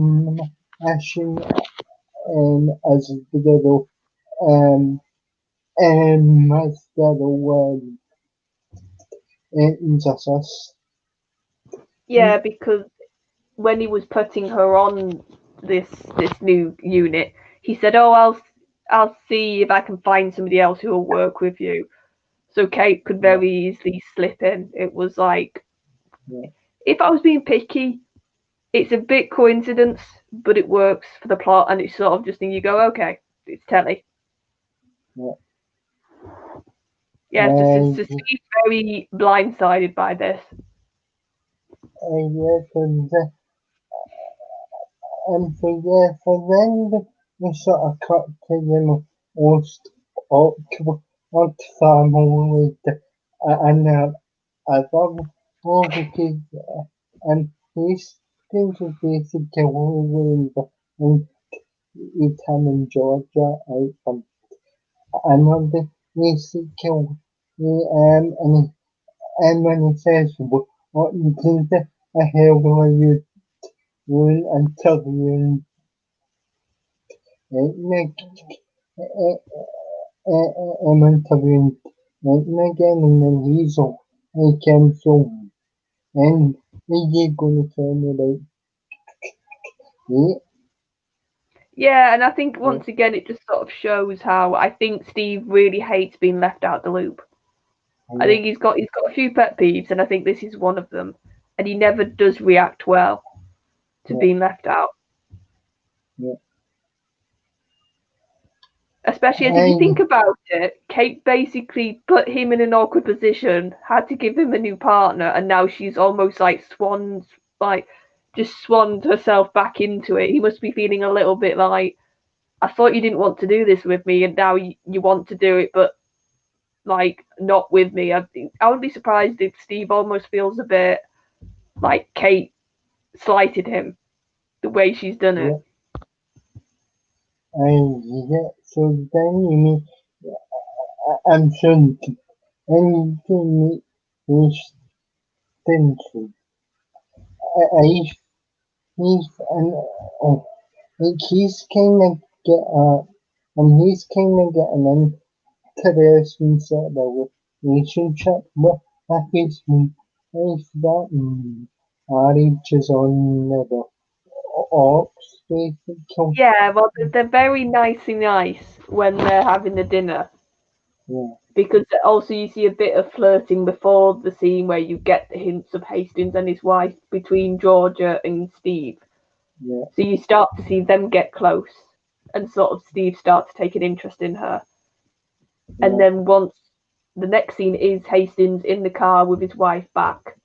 machine as the master injustice. Yeah, because when he was putting her on this new unit, he said, "Oh, I'll see if I can find somebody else who will work with you." So Kate could Yeah, very easily slip in. It was like, yeah, if I was being picky, it's a bit coincidence, but it works for the plot, and it's sort of just thing you go, okay, it's telly. yeah. Yeah, so And Steve's very blindsided by this. yeah, so then we sort of cut to them most up family and I love all because and he's things are basically and eat him in Georgia out from another basically and when he says what you think the hell will you doing until you like I'm interviewing again and then he's all I came so and he gonna tell me like yeah Yeah, and I think once again it just sort of shows how I think Steve really hates being left out the loop. I think he's got a few pet peeves, and I think this is one of them. And he never does react well to being left out. Yeah. Especially as if you think about it, Kate basically put him in an awkward position, had to give him a new partner, and now she's almost like just swanned herself back into it. He must be feeling a little bit like, I thought you didn't want to do this with me, and now you want to do it, but like not with me. I would be surprised if Steve almost feels a bit like Kate slighted him the way she's done it. And so then you mean I'm sure anything is tension. He's he's kind of he's kind of getting interesting sort of relationship with his wife that marriage is on the ops basically. Yeah, well, they're very nice when they're having the dinner. Yeah. Because also you see a bit of flirting before the scene where you get the hints of Hastings and his wife between Georgia and Steve. Yeah. So you start to see them get close, and sort of Steve starts to take an interest in her. Yeah. And then once the next scene is Hastings in the car with his wife back.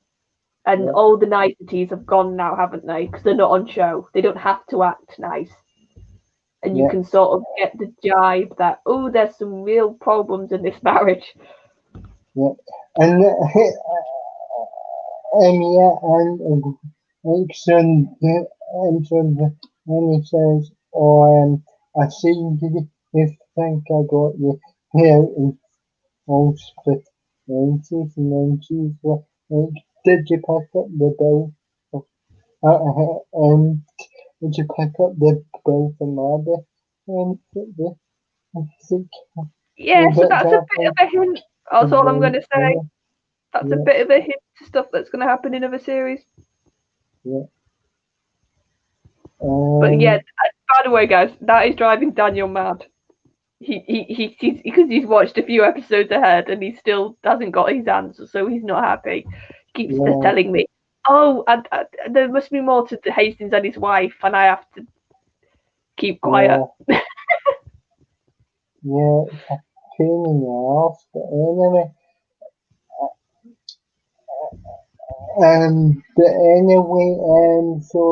And all the niceties have gone now, haven't they? Because they're not on show. They don't have to act nice. And you can sort of get the jibe that, oh, there's some real problems in this marriage. Yeah. And when he says, "Oh, I see you think I got you here in all split lenses," and then she's like, "Did you pick up the bill? And did you pick up the bill for Marty?" And Yeah, so that's a bit of a hint. That's all I'm going to say. That's a bit of a hint to stuff that's going to happen in other series. Yeah. But yeah, by the way, guys, that is driving Daniel mad. He's because he's watched a few episodes ahead and he still hasn't got his answer, so he's not happy. He keeps telling me, "Oh, there must be more to Hastings and his wife," and I have to keep quiet. Yeah, it's a pain in the ass, but anyway. So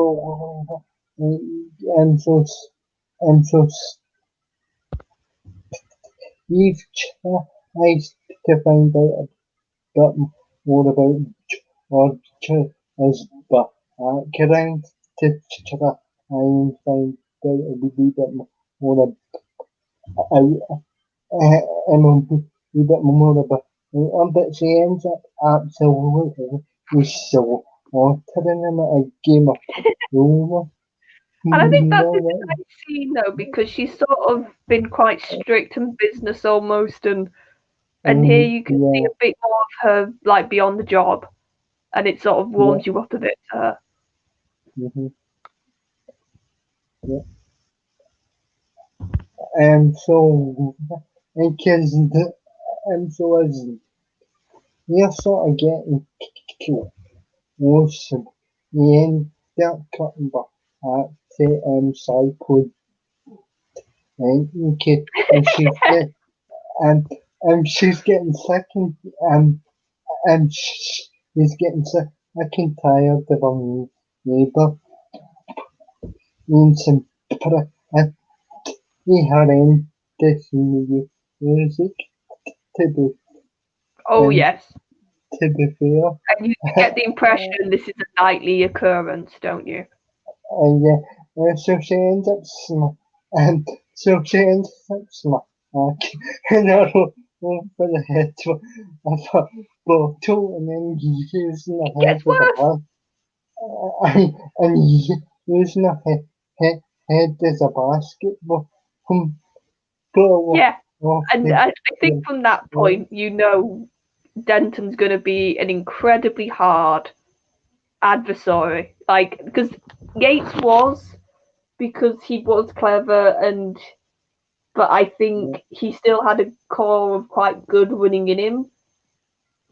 Steve tries to find out a bit more about George as but trying to try and find out a wee bit more about wee bit more about but she ends up absolutely so altering him at a game of pool. And I think that's a nice scene though, because she's sort of been quite strict and business almost, and here you can see a bit more of her like beyond the job, and it sort of warms you up a bit to her. Yeah. And so because and so as you're sort of getting close, you end up cutting back to Psycho. And she's getting sick and she's getting sick and tired of her neighbour being some and he horrendous music to yes. To be fair. And you get the impression this is a nightly occurrence, don't you? So she ends up and so she ends up and over the head of a bottle and then using the head of the and using the head as a basketball. Yeah, and I think from that point, you know, Denton's going to be an incredibly hard adversary. Like, because Yates was because he was clever but I think he still had a core of quite good running in him.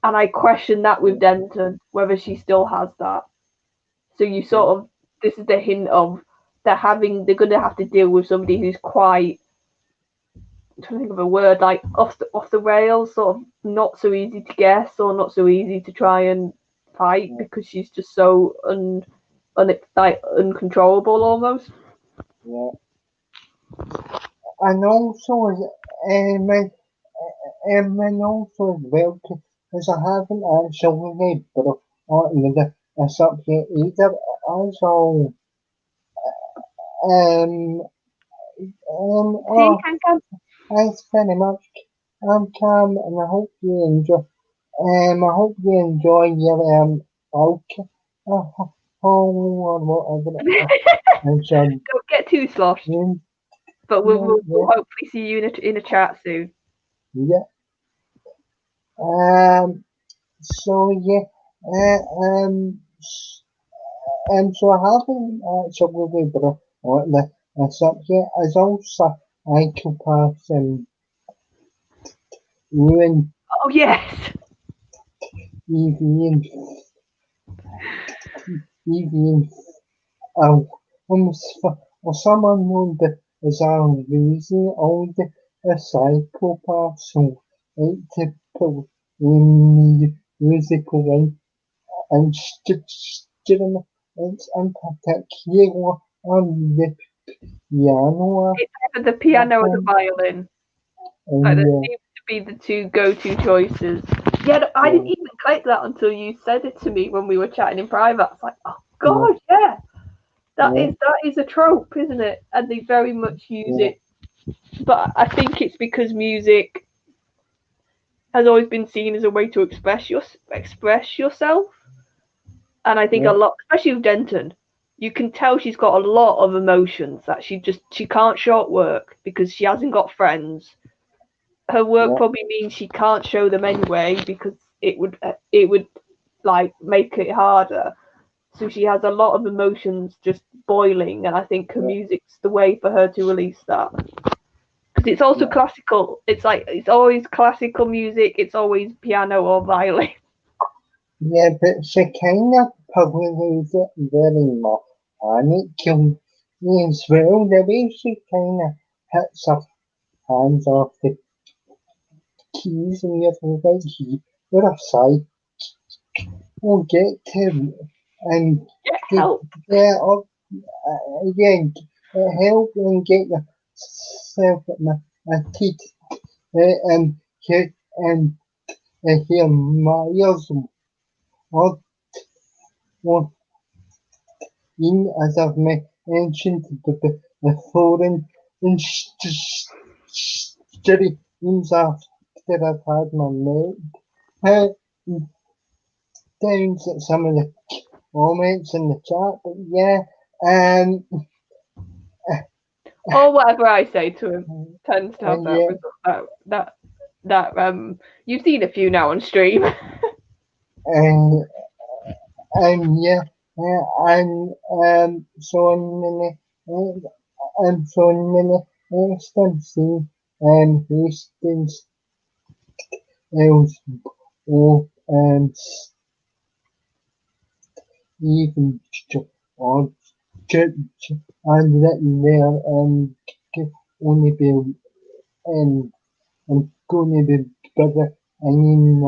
And I question that with Denton, whether she still has that. So you sort of, this is the hint of they're going to have to deal with somebody who's quite, I'm trying to think of a word, like off the rails, sort of not so easy to guess or not so easy to try and fight because she's just so uncontrollable almost. Yeah. And also, and also as well, because I haven't actually read, but I subject either. Also, See, oh, thanks very much. I'm Cam, and I hope you enjoy. I hope you enjoy your outro, or whatever. And so, don't get too sloshed. But we'll hopefully see you in a chat soon. Yeah. So yeah. So I haven't actually brought the subject as also psychopaths and ruin Oh yes. Evie and almost for someone known as our reason all the psychopaths who hate to put in the musical way and legitimate and particular on the piano. It's either the piano or the violin. Like there seems to be the two go-to choices. Yeah, I didn't even click that until you said it to me when we were chatting in private. I was like, oh god, yeah. That is a trope, isn't it? And they very much use it. But I think it's because music has always been seen as a way to express yourself. And I think a lot, especially with Denton, you can tell she's got a lot of emotions that she can't show at work because she hasn't got friends. Her work probably means she can't show them anyway because it would like make it harder. So she has a lot of emotions just boiling, and I think her music's the way for her to release that. Because it's also classical. It's like it's always classical music. It's always piano or violin. Yeah, but she kind of publishes it very much, and it can as well. The way she kind of hits her hands off the keys and you're like, you're a side. We'll get to and Help. help and get yourself a teeth and hear miles of what in as I've mentioned the foreign study after I've had my mate down some of the comments in the chat, but or whatever I say to him tends to have that you've seen a few now on stream. and so many instances Hastings else or even or church and written there only be and going to be better in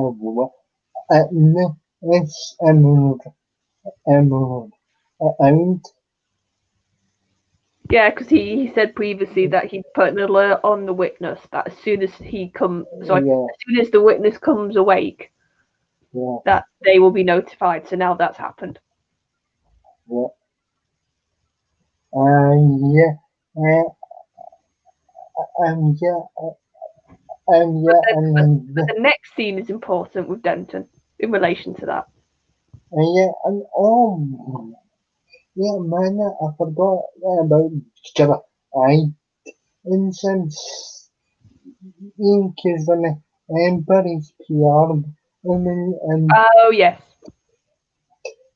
it's emerald and Yeah, because he said previously that he'd put an alert on the witness that as soon as as soon as the witness comes awake, that they will be notified. So now that's happened. But the next scene is important with Denton in relation to that. Man, I forgot about Jabba. Incense Ink is an Emperor's PR woman and oh yes,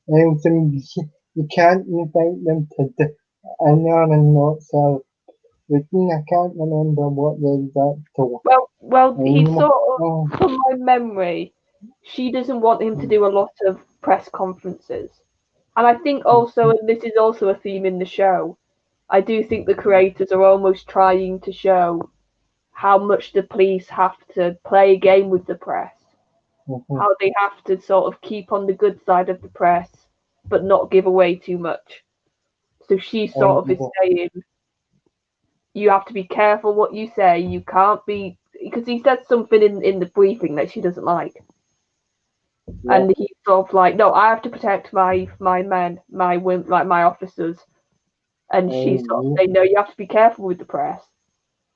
you can't invite them to another notes of routine. I can't remember what the exact Well, he anymore. sort of, Oh, from my memory, she doesn't want him to do a lot of press conferences. And I think also, and this is also a theme in the show, I do think the creators are almost trying to show how much the police have to play a game with the press, mhm. how they have to sort of keep on the good side of the press, but not give away too much. So she sort of is Yeah, saying, you have to be careful what you say. You can't be, because he says something in the briefing that she doesn't like, yeah, and he's sort of like, no, I have to protect my men, my women, like my officers, and she's sort of yeah, saying, no, you have to be careful with the press.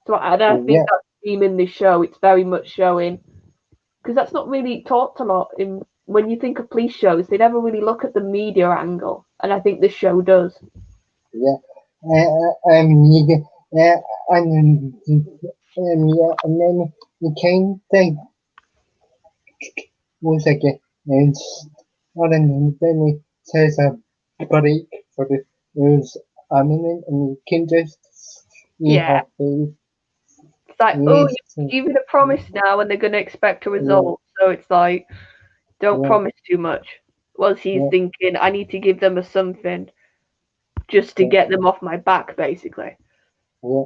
So and I think yeah, that theme in this show, it's very much showing, because that's not really talked a lot in when you think of police shows. They never really look at the media angle, and I think this show does. yeah. Yeah, yeah, and then the kind thing was again, and and then it says a break for the news. I mean, and you can just see Yeah, her face. it's like, oh, Yes, you've given a promise now, and they're going to expect a yeah, result. So it's like, don't yeah, promise too much. Well, he's yeah, thinking, I need to give them a something just to yeah, get them off my back, basically. yeah,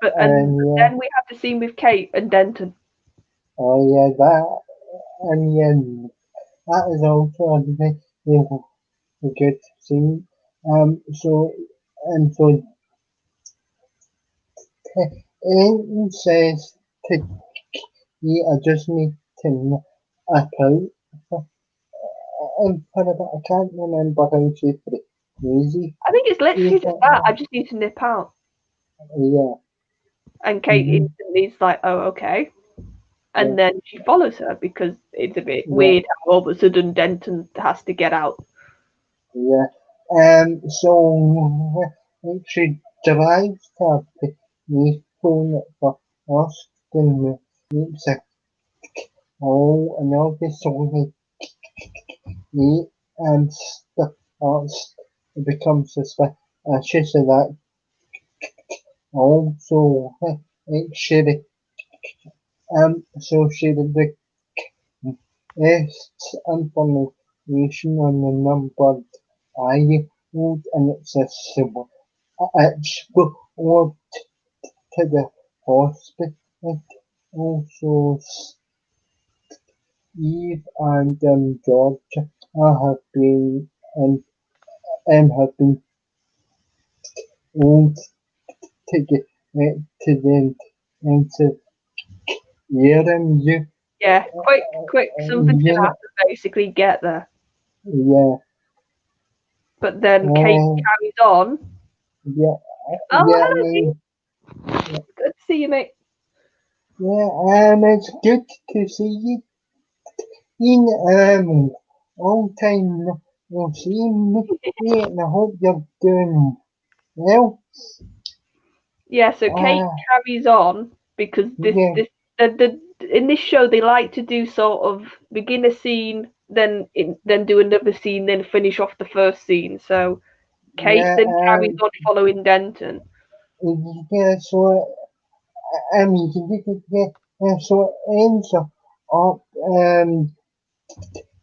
But and and yeah, then we have the scene with Kate and Denton. oh yeah, that, and yeah, that is also a very, you know, a good scene. So, and so, it says to, yeah, I just need to account for it. I can't remember how she put it. Easy. I think it's literally just that. I Yeah, just need to nip out. yeah, And Kate mm-hmm, instantly is like, oh, okay. yeah, And then she follows her because it's a bit yeah, weird how all of a sudden Denton has to get out. yeah. So she drives to the phone for Austin music. Oh, and obviously, he and stuff else becomes suspicious of that. Also, she so she the best information on the number I hold and it's a symbol. It's go to the hospital. Also, Steve and George have been have been told to get to them and to hear them. Yeah, quick, something's You gonna know, have to basically get there. yeah, But then Kate uh, carries on. yeah, Oh, yeah. I hello, Dean. mean, yeah, Good to see you, mate. yeah. It's good to see you in long time no see me, and I hope you're doing well. Yeah, so Kate Uh, carries on because yeah, in this show they like to do sort of begin a scene, then do another scene, then finish off the first scene. So Kate yeah, then carries on following Denton. yeah. So yeah, so it ends up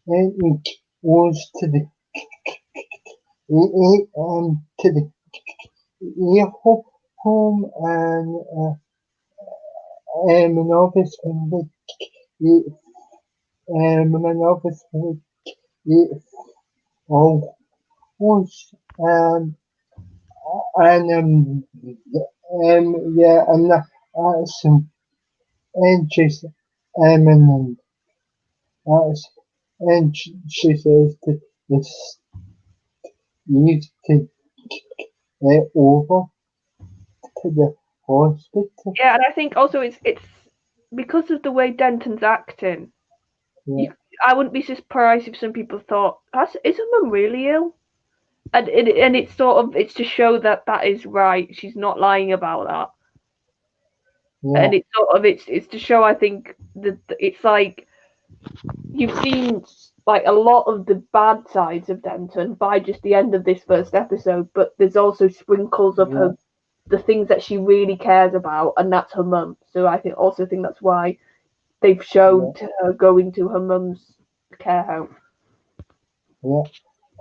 it goes to the to the home and an office with an office with all was and yeah and some entries and that's and she says to this needs to get over to the hospital. Yeah, and I think also it's because of the way Denton's acting. Yeah, You, I wouldn't be surprised if some people thought, is her mum really ill?" And it's sort of it's to show that that is right. She's not lying about that. yeah, And it's sort of it's to show I think that it's like you've seen like a lot of the bad sides of Denton by just the end of this first episode, but there's also sprinkles of her the things that she really cares about, and that's her mum. So I think that's why they've showed her going to her mum's care home. Yeah.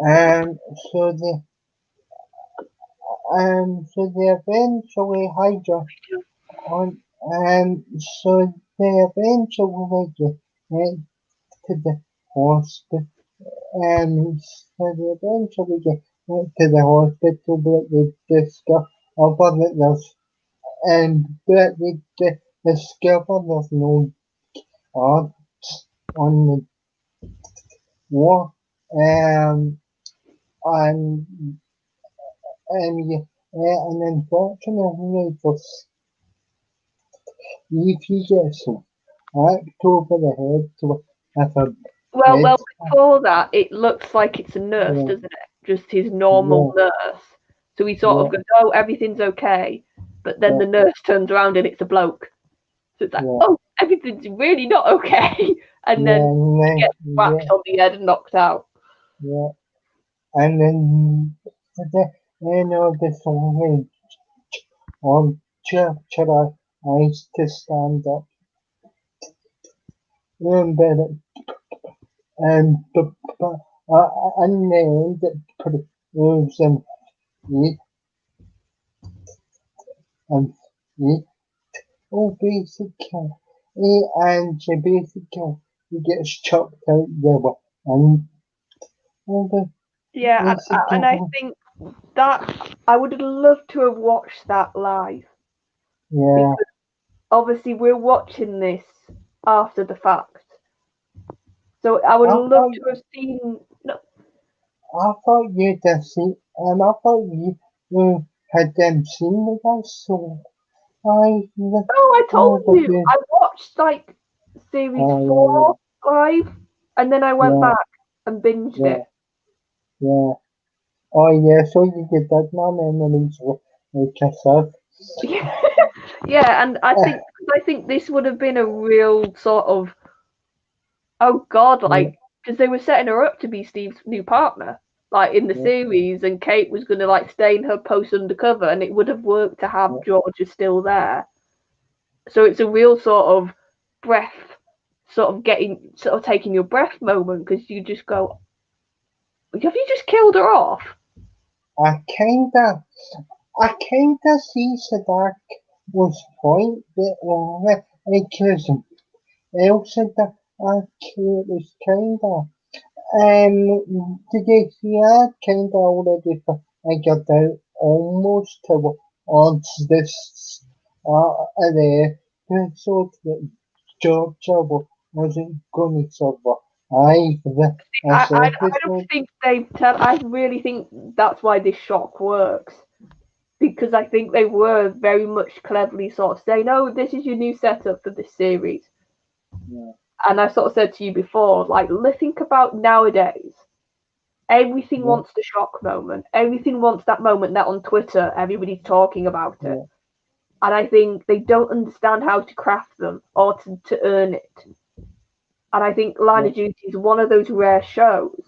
And so they eventually Hydra on so they eventually get to the hospital so they eventually get to the hospital but they discover that there's but they discover there's no guards on the wall and yeah, and unfortunately for Steve, he gets whacked over the head with a Well, bed. before that, it looks like it's a nurse, Yeah, doesn't it? Just his normal nurse. So he sort of goes, "Oh, everything's okay," but then the nurse turns around and it's a bloke. So it's like, "Oh, everything's really not okay," and then he gets whacked on the head and knocked out. Yeah, and then the song on Churchill eyes to stand up. But and then it proves it and it basically and basically he gets chucked out there and Yeah, and I think that I would have loved to have watched that live. yeah. Because obviously we're watching this after the fact. So I would I love thought to have seen. No, I thought you'd have seen I thought you had seen the guys so I told but you. I watched like series oh 4 live, and then I went yeah back and binged yeah it. yeah oh yeah so you get that now memories like yourself. Yeah, and I think this would have been a real sort of, oh God, Yeah, like, because they were setting her up to be Steve's new partner, like in the yeah, series, and Kate was going to like stay in her post undercover, and it would have worked to have yeah, Georgia still there. So it's a real sort of breath, sort of taking your breath moment, because you just go, have you just killed her off? I kinda see Sadak was point that only because Elsa that was kinda he had kinda already figured out almost towards this the episode that Georgia wasn't going to survive this I don't episode. think I really think that's why this shock works. Because I think they were very much cleverly sort of saying, "Oh, this is your new setup for this series." Yeah, And I sort of said to you before, like, think about nowadays. Everything yeah, wants the shock moment. Everything wants that moment that on Twitter everybody's talking about it. yeah, And I think they don't understand how to craft them or to earn it. And I think Line yeah, of Duty is one of those rare shows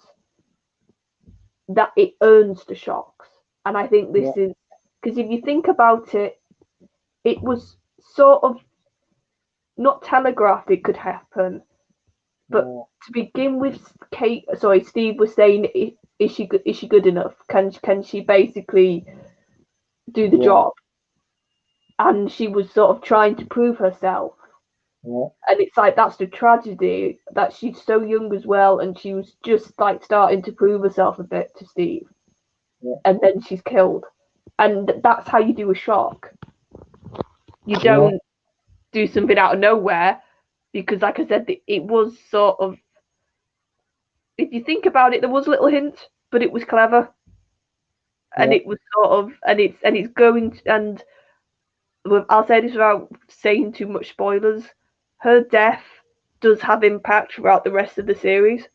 that it earns the shocks. And I think yeah, this is because if you think about it, it was sort of not telegraphed it could happen, but yeah, to begin with, Steve was saying, is she good? Is she good enough? Can she basically do the yeah, job? And she was sort of trying to prove herself. yeah, And it's like that's the tragedy that she's so young as well, and she was just like starting to prove herself a bit to Steve, yeah, and then she's killed. And that's how you do a shock. You yeah, don't do something out of nowhere because, like I said, it was sort of. If you think about it, there was little hints, but it was clever, and yeah, it was sort of, and it's going to, and I'll say this without saying too much spoilers. Her death does have impact throughout the rest of the series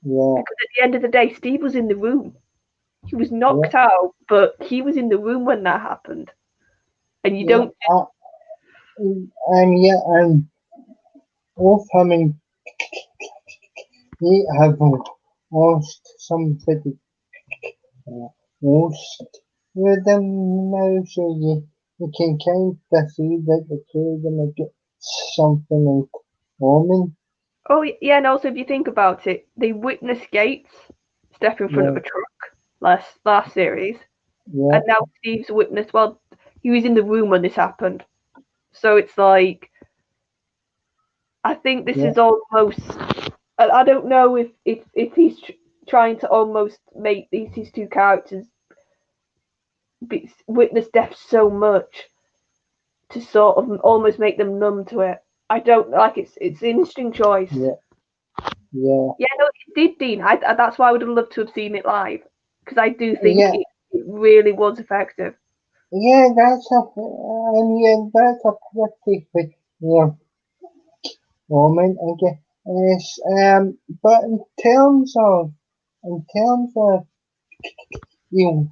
yeah, because at the end of the day, Steve was in the room. He was yeah, knocked out, but he was in the room when that happened, and you yeah. don't. And yeah, and both him and he have lost somebody most with them now, so you can kind of see that the two of them have got something in common. Oh yeah, and also if you think about it, they witnessed Gates step in front of Yeah, a truck last series, yeah, and now Steve's witnessed. Well, he was in the room when this happened, so it's like I think this yeah, is almost. I don't know if he's trying to almost make these two characters witness death so much to sort of almost make them numb to it. I don't like it's an interesting choice. yeah, yeah, Yeah, no, it did, Dean. That's why I would have loved to have seen it live because I do think yeah, it really was effective. yeah. That's a pretty big, moment. Okay, yes, but in terms of you,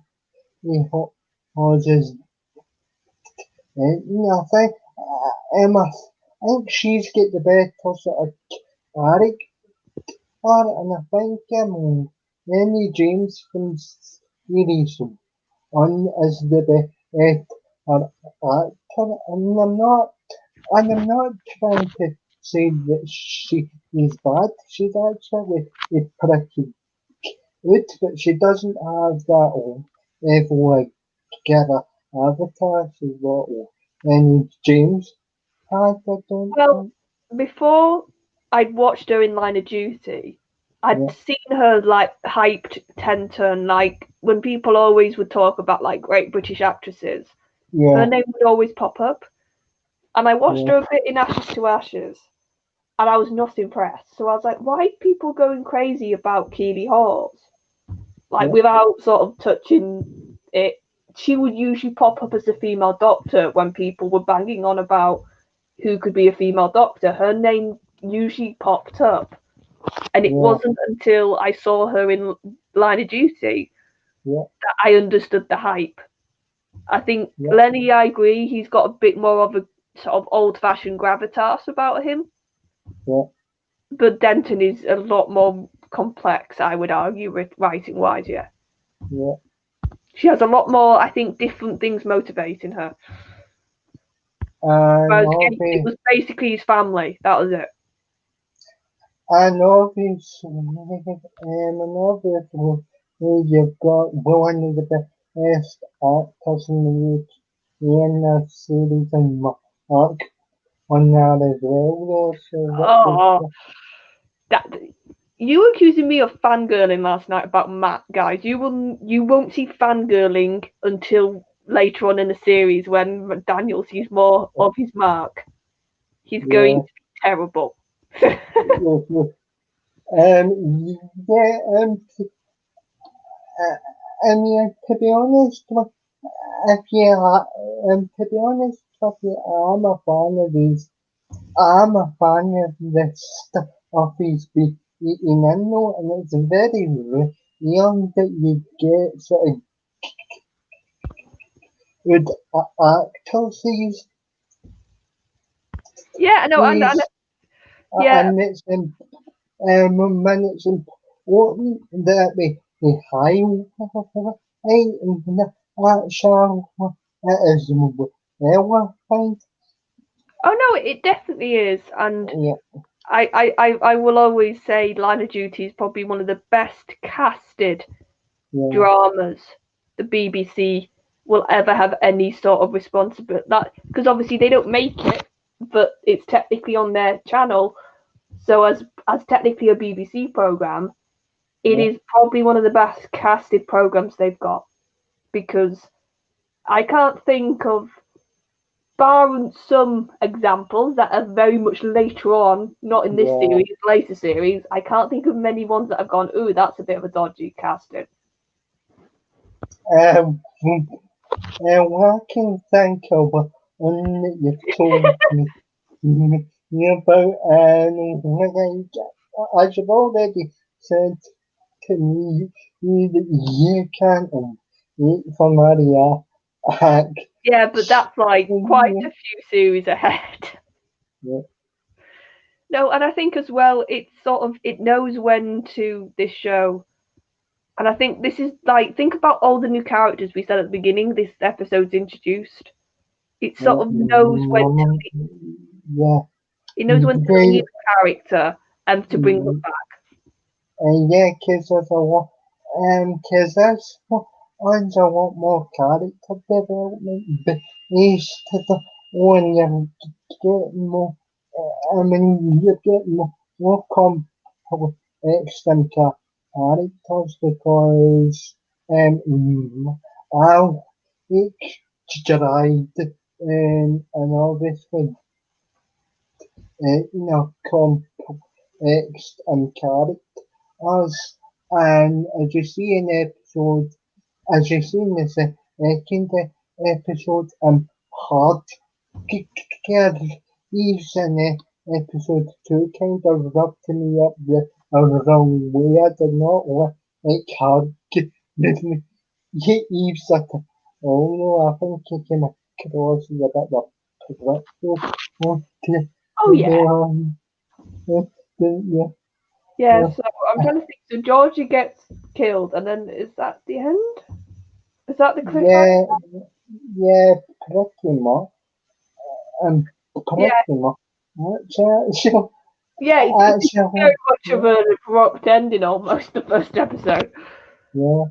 Hodges, I think Emma, I think she's got the better sort of character, and I think Lenny James from series one is the better actor, and I'm not trying to say that she is bad. She's actually pretty good, but she doesn't have that level like Gerda Avatar. She's got Lenny James had, I don't Well, think. before I'd watched her in Line of Duty, I'd Yeah, seen her like hyped 10 turn, like when people always would talk about like great British actresses, her yeah, name would always pop up. And I watched yeah, her a bit in Ashes to Ashes, and I was not impressed. So I was like, why are people going crazy about Keely Hawes? Like yeah, without sort of touching it, she would usually pop up as a female doctor when people were banging on about who could be a female doctor. Her name usually popped up, and it yeah, wasn't until I saw her in Line of Duty yeah, that I understood the hype. I think yeah, Lenny, I agree, he's got a bit more of a sort of old-fashioned gravitas about him, yeah, but Denton is a lot more complex, I would argue, writing-wise. Yeah, yeah. she has a lot more, I think, different things motivating her. And Whereas Gates, it obviously, was basically his family. That was it. and obviously, you've got one of the best actors in the series and Mark on that as well, though. So what do Oh, you that you were accusing me of fangirling last night about Matt, guys. You won't see fangirling until later on in the series when Daniel sees more think? of his mark. He's going Yeah, to be terrible. yeah, yeah. Um, yeah, uh, I mean, to be honest, if you, to be honest with you, I'm a fan of these. I'm a fan of this stuff he's been eating in though, and it's very rare that you get sort of good actors Yeah, I know, and these, yeah. and it's important that we highlight that show. It is well, I think. Oh no, it definitely is, and Yeah, I will always say Line of Duty is probably one of the best casted yeah, dramas the BBC will ever have any sort of responsibility. That because obviously they don't make it, but it's technically on their channel. So as technically a BBC program, it yeah, is probably one of the best casted programs they've got because I can't think of barring some examples that are very much later on, not in this yeah. series, later series, I can't think of many ones that have gone, ooh, that's a bit of a dodgy casting. Um, I can think of one that you've told me about, and as you've already said to me, that you can't wait for Maria Hack. Yeah, but that's like quite Yeah, a few series ahead. yeah, No, and I think as well, it's sort of it knows when to this show, and I think this is like think about all the new characters we said at the beginning. This episode's introduced. It sort of knows when to, Yeah, it knows when to they, leave a character and to bring them back. yeah, because there's a lot, because there's a lot more character development, but each to the one you're getting more, I mean, you're getting more complex than characters because, I'll each tried, and obviously, complex and characters, and as you see in episode, as you see in the second episode, hard Eves in episode 2 kind of rubbed me up the wrong way. I did not like hard with Eves at all. No, I think he came across as a bit of a predictable. Oh yeah, Yeah, yeah. So I'm trying to think. So Georgie gets killed, and then is that the end? Is that the cliffhanger? yeah, yeah, pretty much. Um, Yeah, pretty much. So, yeah. It's actually, very much of yeah, an abrupt ending, almost the first episode. yeah.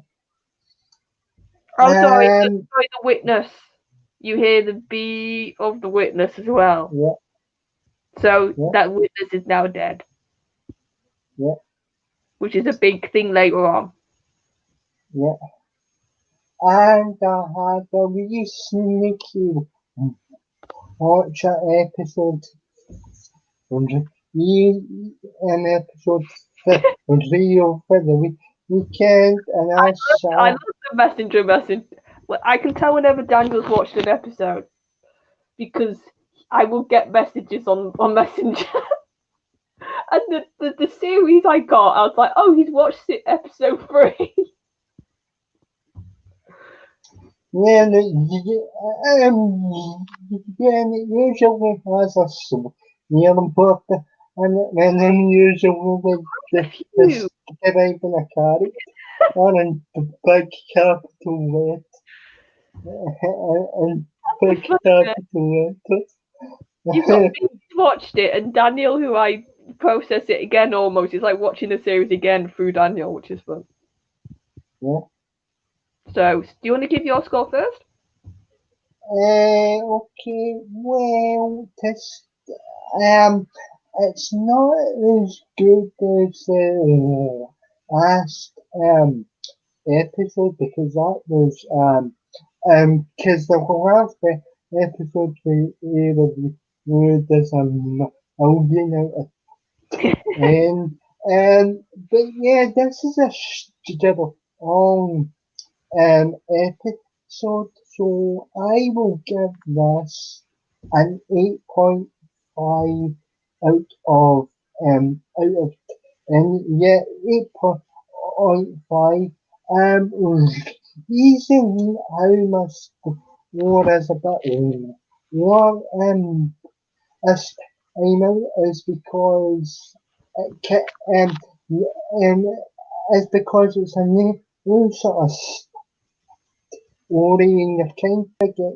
Oh, sorry, Um, sorry, the witness. You hear the beat of the witness as well. yeah, So yeah, that witness is now dead, yeah, which is a big thing later on. yeah. And I had a wee sneaky watch episode 100, an episode 3 over the weekend, and I I saw, love the messenger message. Well, I can tell whenever Daniel's watched an episode because I will get messages on Messenger. And the series I got, I was like, oh, he's watched it, episode 3. yeah, yeah, and it usually has a near birthday, and then usually with Phew. describing a character on a big capital and big capital You've got letters. me who's watched it, and Daniel, who I process it again almost. It's like watching the series again through Daniel, which is fun. Yeah. So, do you want to give your score first? Okay, well, it's not as good as the last episode because that was because the last episode we reviewed as a million out of ten, but yeah, this is a still long episode, so I will give this an 8.5 out of out of 10. Yeah, 8.5. Reason how much more is a bit lower this time out is because it um, is because it's a new sort of worrying you're trying to get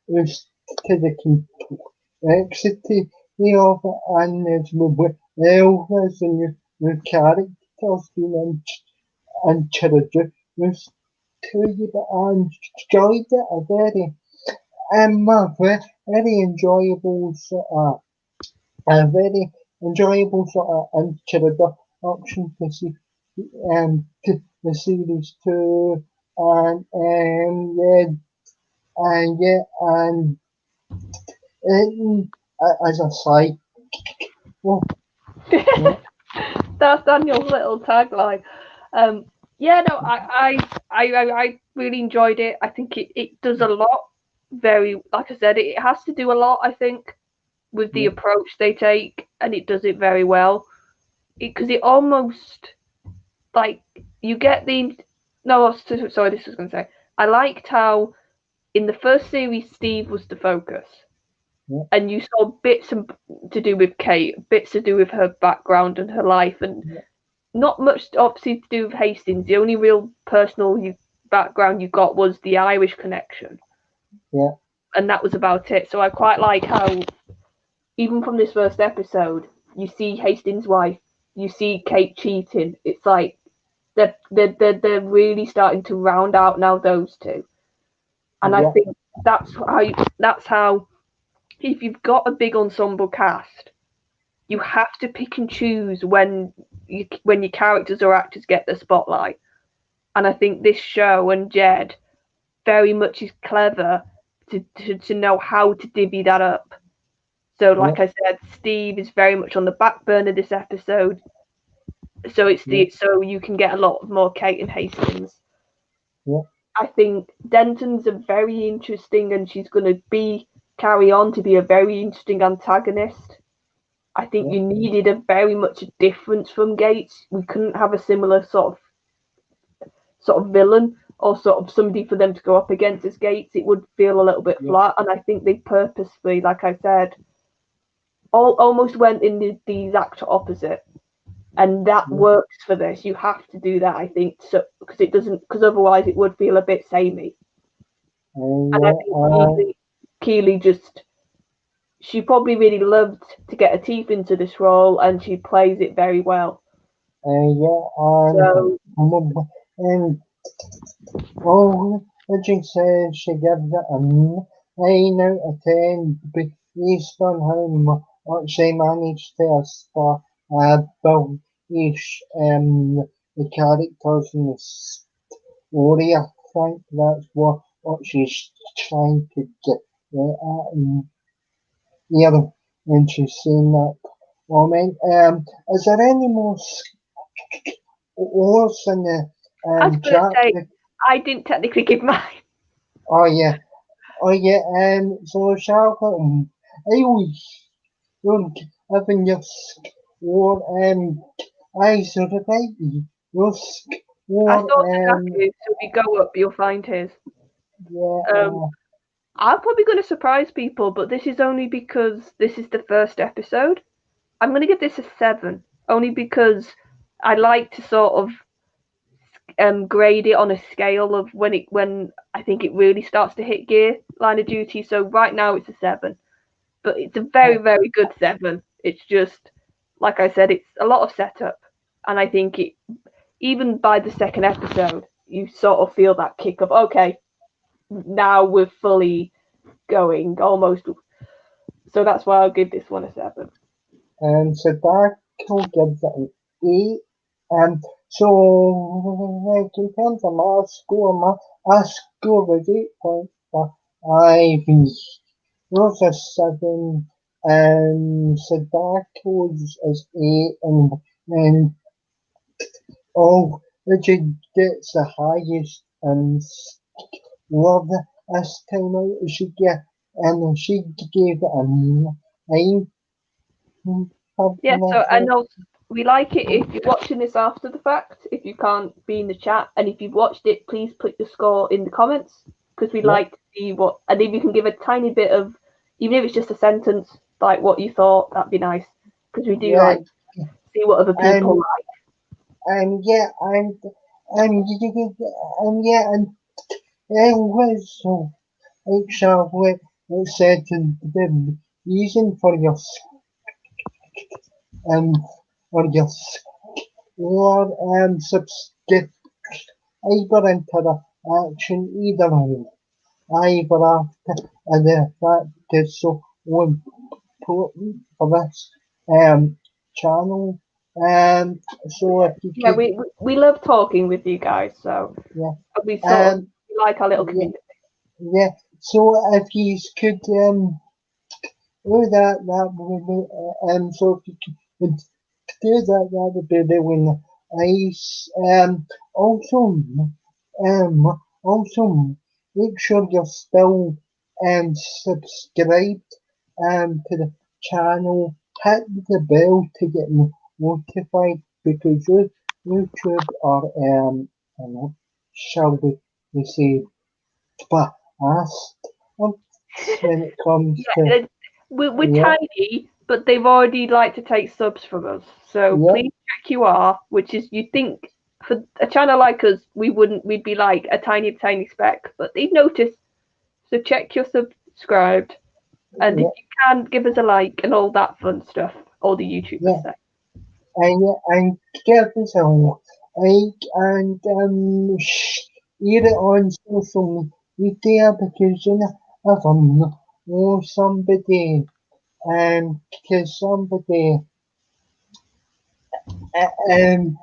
used to the complexity of it and as well as the new characters being introduced to you, but I enjoyed it a very enjoyable sort of a very enjoyable sort of introduction to see to the series too and yeah, and as a side, well, yeah, That's Daniel's little tagline. Um, yeah, no, I really enjoyed it. I think it does a lot. Very, like I said, it has to do a lot. I think with the yeah, approach they take, and it does it very well. Because it almost like you get the no. Sorry, this was going to say. I liked how in the first series Steve was the focus, Yeah. and you saw bits to do with Kate, bits to do with her background and her life, and Yeah. not much obviously to do with Hastings. The only real personal background you got was the Irish connection, Yeah. and that was about it. So I quite like how even from this first episode, you see Hastings' wife, you see Kate cheating. It's like they're really starting to round out now those two, and I Yeah. think that's how if you've got a big ensemble cast, you have to pick and choose when your characters or actors get the spotlight. And I think this show and Jed very much is clever to know how to divvy that up. So, Yeah. like I said, Steve is very much on the back burner this episode. So Yeah. so you can get a lot more Kate and Hastings. Yeah. I think Denton's a very interesting, and she's going to be carry on to be a very interesting antagonist. I think Yeah. you needed a very much a difference from Gates. We couldn't have a similar sort of villain or sort of somebody for them to go up against as Gates. It would feel a little bit Yeah. flat, and I think they purposefully, like I said, almost went in the exact opposite, and that Yeah. works for this. You have to do that, I think, so because it doesn't, because otherwise it would feel a bit samey. And I Yeah. think Keeley just she probably really loved to get her teeth into this role, and she plays it very well. Yeah. So And oh, Richard says she gives it a 9 out of 10 based on how much they managed to build each the characters in the story. I think that's what she's trying to get at here when she's saying that comment. Is there any more scores in the I was going to chat? say I didn't technically give mine. Oh yeah. Oh yeah, so Charlotte, I always don't having your score, I sort of like your I score, thought exactly. So if you go up, you'll find his. yeah, Um, I'm probably going to surprise people, but this is only because this is the first episode. I'm going to give this a 7, only because I like to sort of grade it on a scale of when I think it really starts to hit gear Line of Duty. So right now it's a 7, but it's a very very good 7. It's just like I said, it's a lot of setup, and I think it even by the second episode you sort of feel that kick of okay, now we're fully going almost. So that's why I'll give this one a 7. Sadako gives it an 8, so like in terms of my score was 8.5, yours is 7, Sadako's is 8, and oh, Richard gets the highest score this time out. She gave it a 9. Yeah, Something like so I that. know we like it if you're watching this after the fact, if you can't be in the chat, and if you've watched it, please put your score in the comments because we Yeah, like to see what, and if you can give a tiny bit of, even if it's just a sentence, like what you thought, that'd be nice because we do yeah, like see what other people and like. yeah, and yeah, and was so actually what said the reason um for your score subscribe either into the action either way. Either after and the fact is so important for this channel. So if you Yeah, could, we love talking with you guys, so yeah, we sort of um, we like our little yeah, community. yeah. So if you could do that, that would be, so if you could do that, that would be really nice. Also, also make sure you're still subscribed to the channel. Hit the bell to get notified because YouTube are you know, shall we say fast when it comes to Yeah, we're Yeah. tiny, but they've already like to take subs from us. So Yeah. please check you are, which is you'd think for a channel like us, we'd be like a tiny speck, but they've noticed. So check you're subscribed, and Yeah. if you can, give us a like and all that fun stuff. All the YouTubers Yeah. say. And give us a like and share it on social media because you never know somebody because somebody um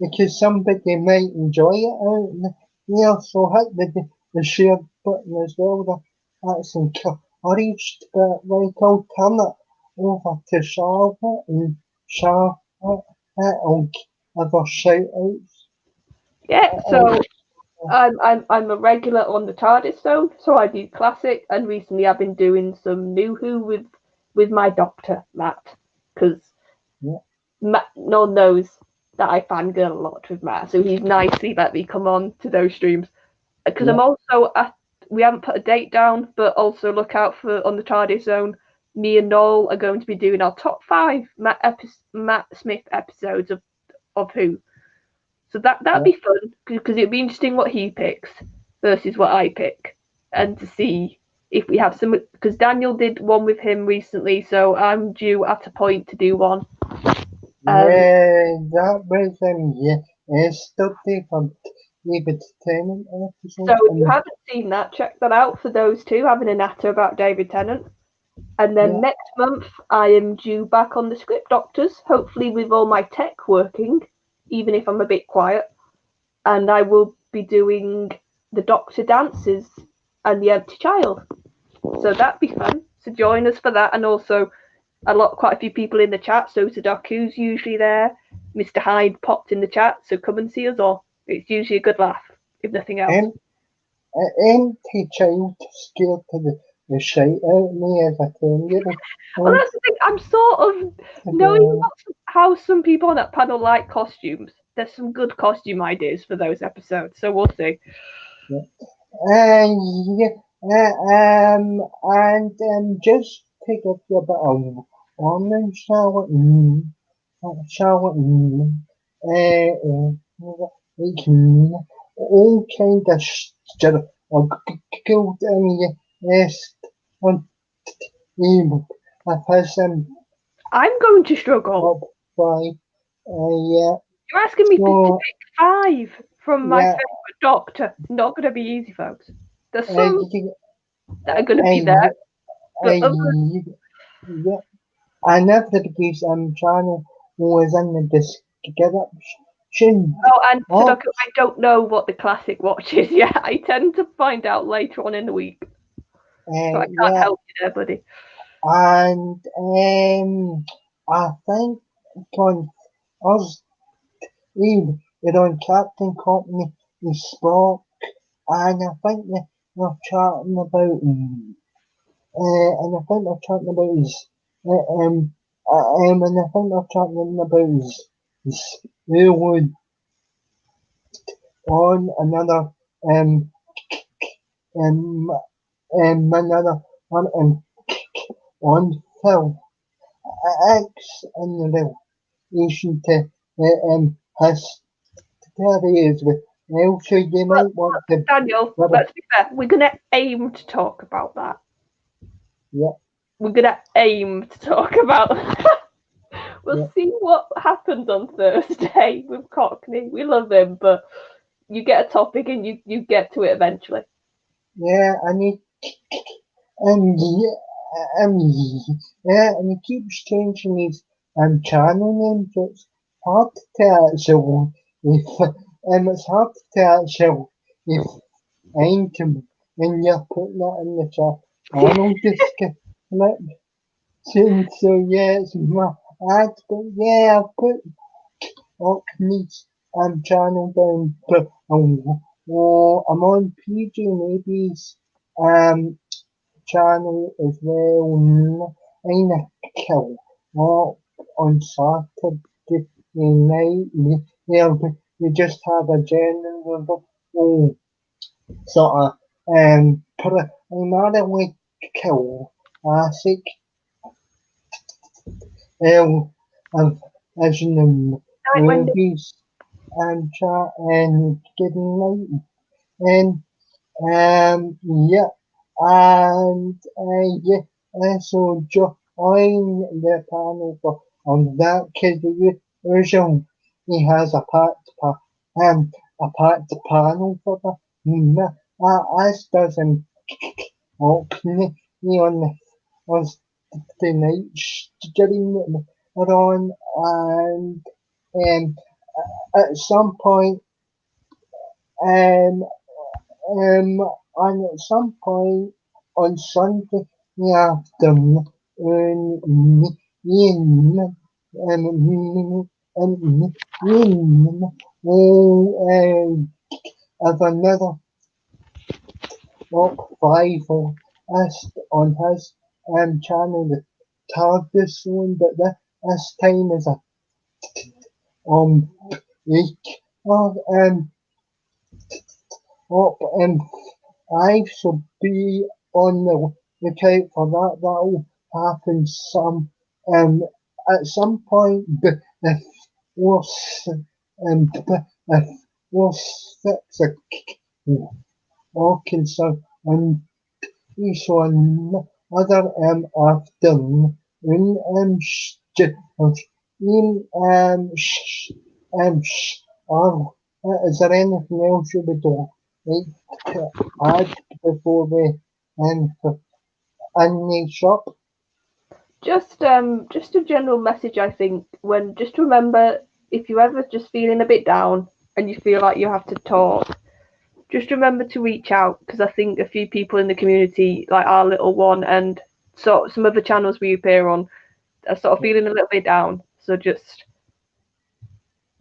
because somebody might enjoy it out there. So hit the share button as well. That's encouraged, but like I'll turn it over to Charlotte and Charlotte will give her shout outs. Yeah. So I'm a regular on the TARDIS Zone, so I do classic, and recently I've been doing some new Who with my doctor Matt, because Yeah. Matt no one knows that I fangirl a lot with Matt, so he's nicely let me come on to those streams. Because Yeah. I'm also we haven't put a date down, but also look out for on the TARDIS Zone. Me and Noel are going to be doing our top 5 Matt Smith episodes of Who. So that'd be fun because it'd be interesting what he picks versus what I pick, and to see if we have some. Because Daniel did one with him recently, so I'm due at a point to do one. Yeah, that was yesterday from David Tennant episode. So if you haven't seen that, check that out for those two having a natter about David Tennant. And then next month, I am due back on the Script Doctors, hopefully with all my tech working, even if I'm a bit quiet. And I will be doing the Doctor Dances and the Empty Child. So that'd be fun. So join us for that. And also, quite a few people in the chat. So Sudoku's usually there. Mr. Hyde popped in the chat. So come and see us all. It's usually a good laugh, if nothing else. Empty Child scared to the shite out of me as a 10-year-old. Well, that's the thing. I'm sort of knowing how some people on that panel like costumes. There's some good costume ideas for those episodes, so we'll see. And just take a bit of warning, Charlotte. All kind of stuff. Go down yes on of his I'm going to struggle. top 5. Yeah. You're asking me to pick 5 from my Yeah. favourite Doctor. Not going to be easy, folks. There's some that are going to be I- there, but I- others, yeah. And everybody's channel was in the description. oh, and Sudoku, I don't know what the classic watch is yet. I tend to find out later on in the week. So I can't help you there, buddy. And I think on us, we're on Captain Company, we spoke, and I think they're chatting about, and I think they're chatting about his Railwood on another, another one on Phil X in relation to his areas with so you might want to Daniel, let's be fair. We're going to aim to talk about that. Yeah. We're going to aim to talk about We'll see what happens on Thursday with Cockney. We love him, but you get a topic and you get to it eventually. Yeah, and he and he keeps changing his channel name, so it's hard to actually it's hard to actually find him when you're putting that in the chat. Channel description. So yeah, it's my ad, but yeah, I'll put Cockney's channel down, but I'm on PJ Maybe's channel as well. I'm a kill on Saturday night. We just have a general sort of primarily kill classic As in the Night, Wendy. movies and chat and good night and yeah and yeah so join the panel for on that kid version. He has a packed panel for the as doesn't Orkney on the night getting on and um, at some point um, and at some point on Sunday afternoon in of another top five for us on his channel, the TARDIS one, but this time is a week of top five, so be on the lookout for that. That'll happen at some point if we're if we're six Arkansas and each one other afternoon or is there anything else you would like to add before we end the shop? Just a general message. I think when just remember, if you're ever just feeling a bit down and you feel like you have to talk, just remember to reach out, because I think a few people in the community, like our little one and some other channels we appear on, are sort of feeling a little bit down. So just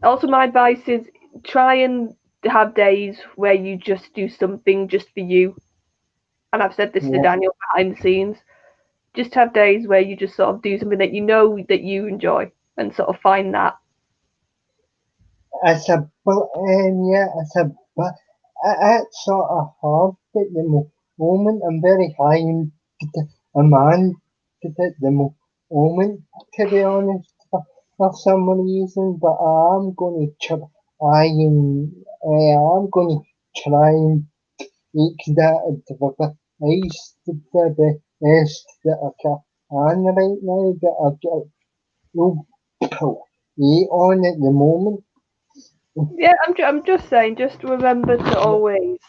also my advice is try and have days where you just do something just for you. And I've said this to Yeah. Daniel behind the scenes. Just have days where you just sort of do something that you know that you enjoy and sort of find that. It's a yeah, it's sort of hard at the moment. I'm very high in a man at the moment, to be honest, for some reason. But I'm going to try and I'm going to try and make that the ice the best that I can. And right now that I've got no on at the moment. Yeah, I'm just saying, just remember to always,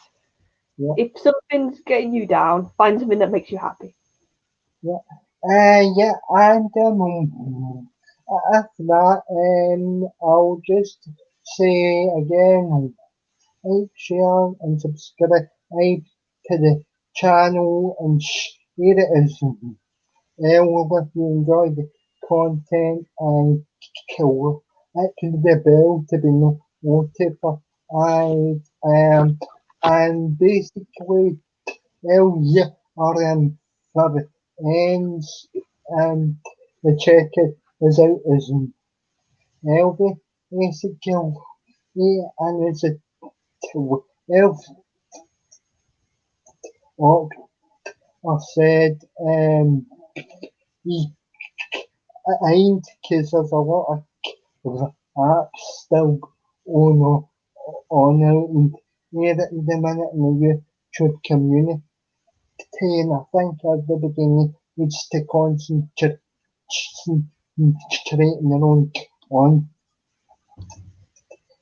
Yeah. if something's getting you down, find something that makes you happy. Yeah. Yeah, and after that, I'll just say again, like, share, and subscribe to the channel and share it as well if you enjoy the content and kill it to the bell to be notified. And basically, well, yeah, or for the ends, the check it is out as Elby, basically, yeah, and it's a 12 what I said, he aimed because there's a lot of apps still on out and near at the minute in the YouTube community, and I think everybody needs to concentrate on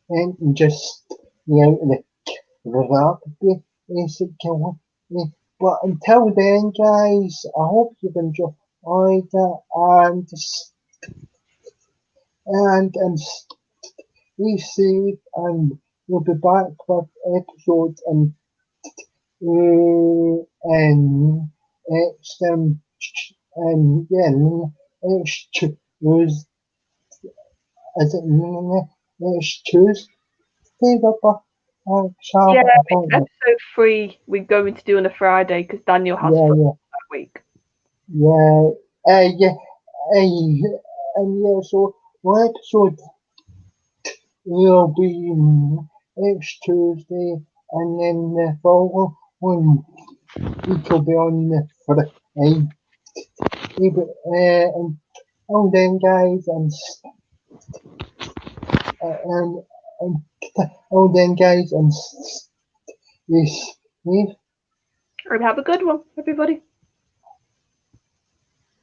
and just the rap basically. But until then, guys, I hope you've enjoyed it and stay safe, and we'll be back with episodes and next and yeah, next Tuesday. Is it next Tuesday? But Yeah, I don't know. episode 3 we're going to do on a Friday because Daniel has Yeah, football yeah, that week. yeah, yeah, and yeah. So one episode will be next Tuesday, and then the following week will be on the Friday. And oh then guys, and, and oh then guys, and yes, yes. And have a good one, everybody.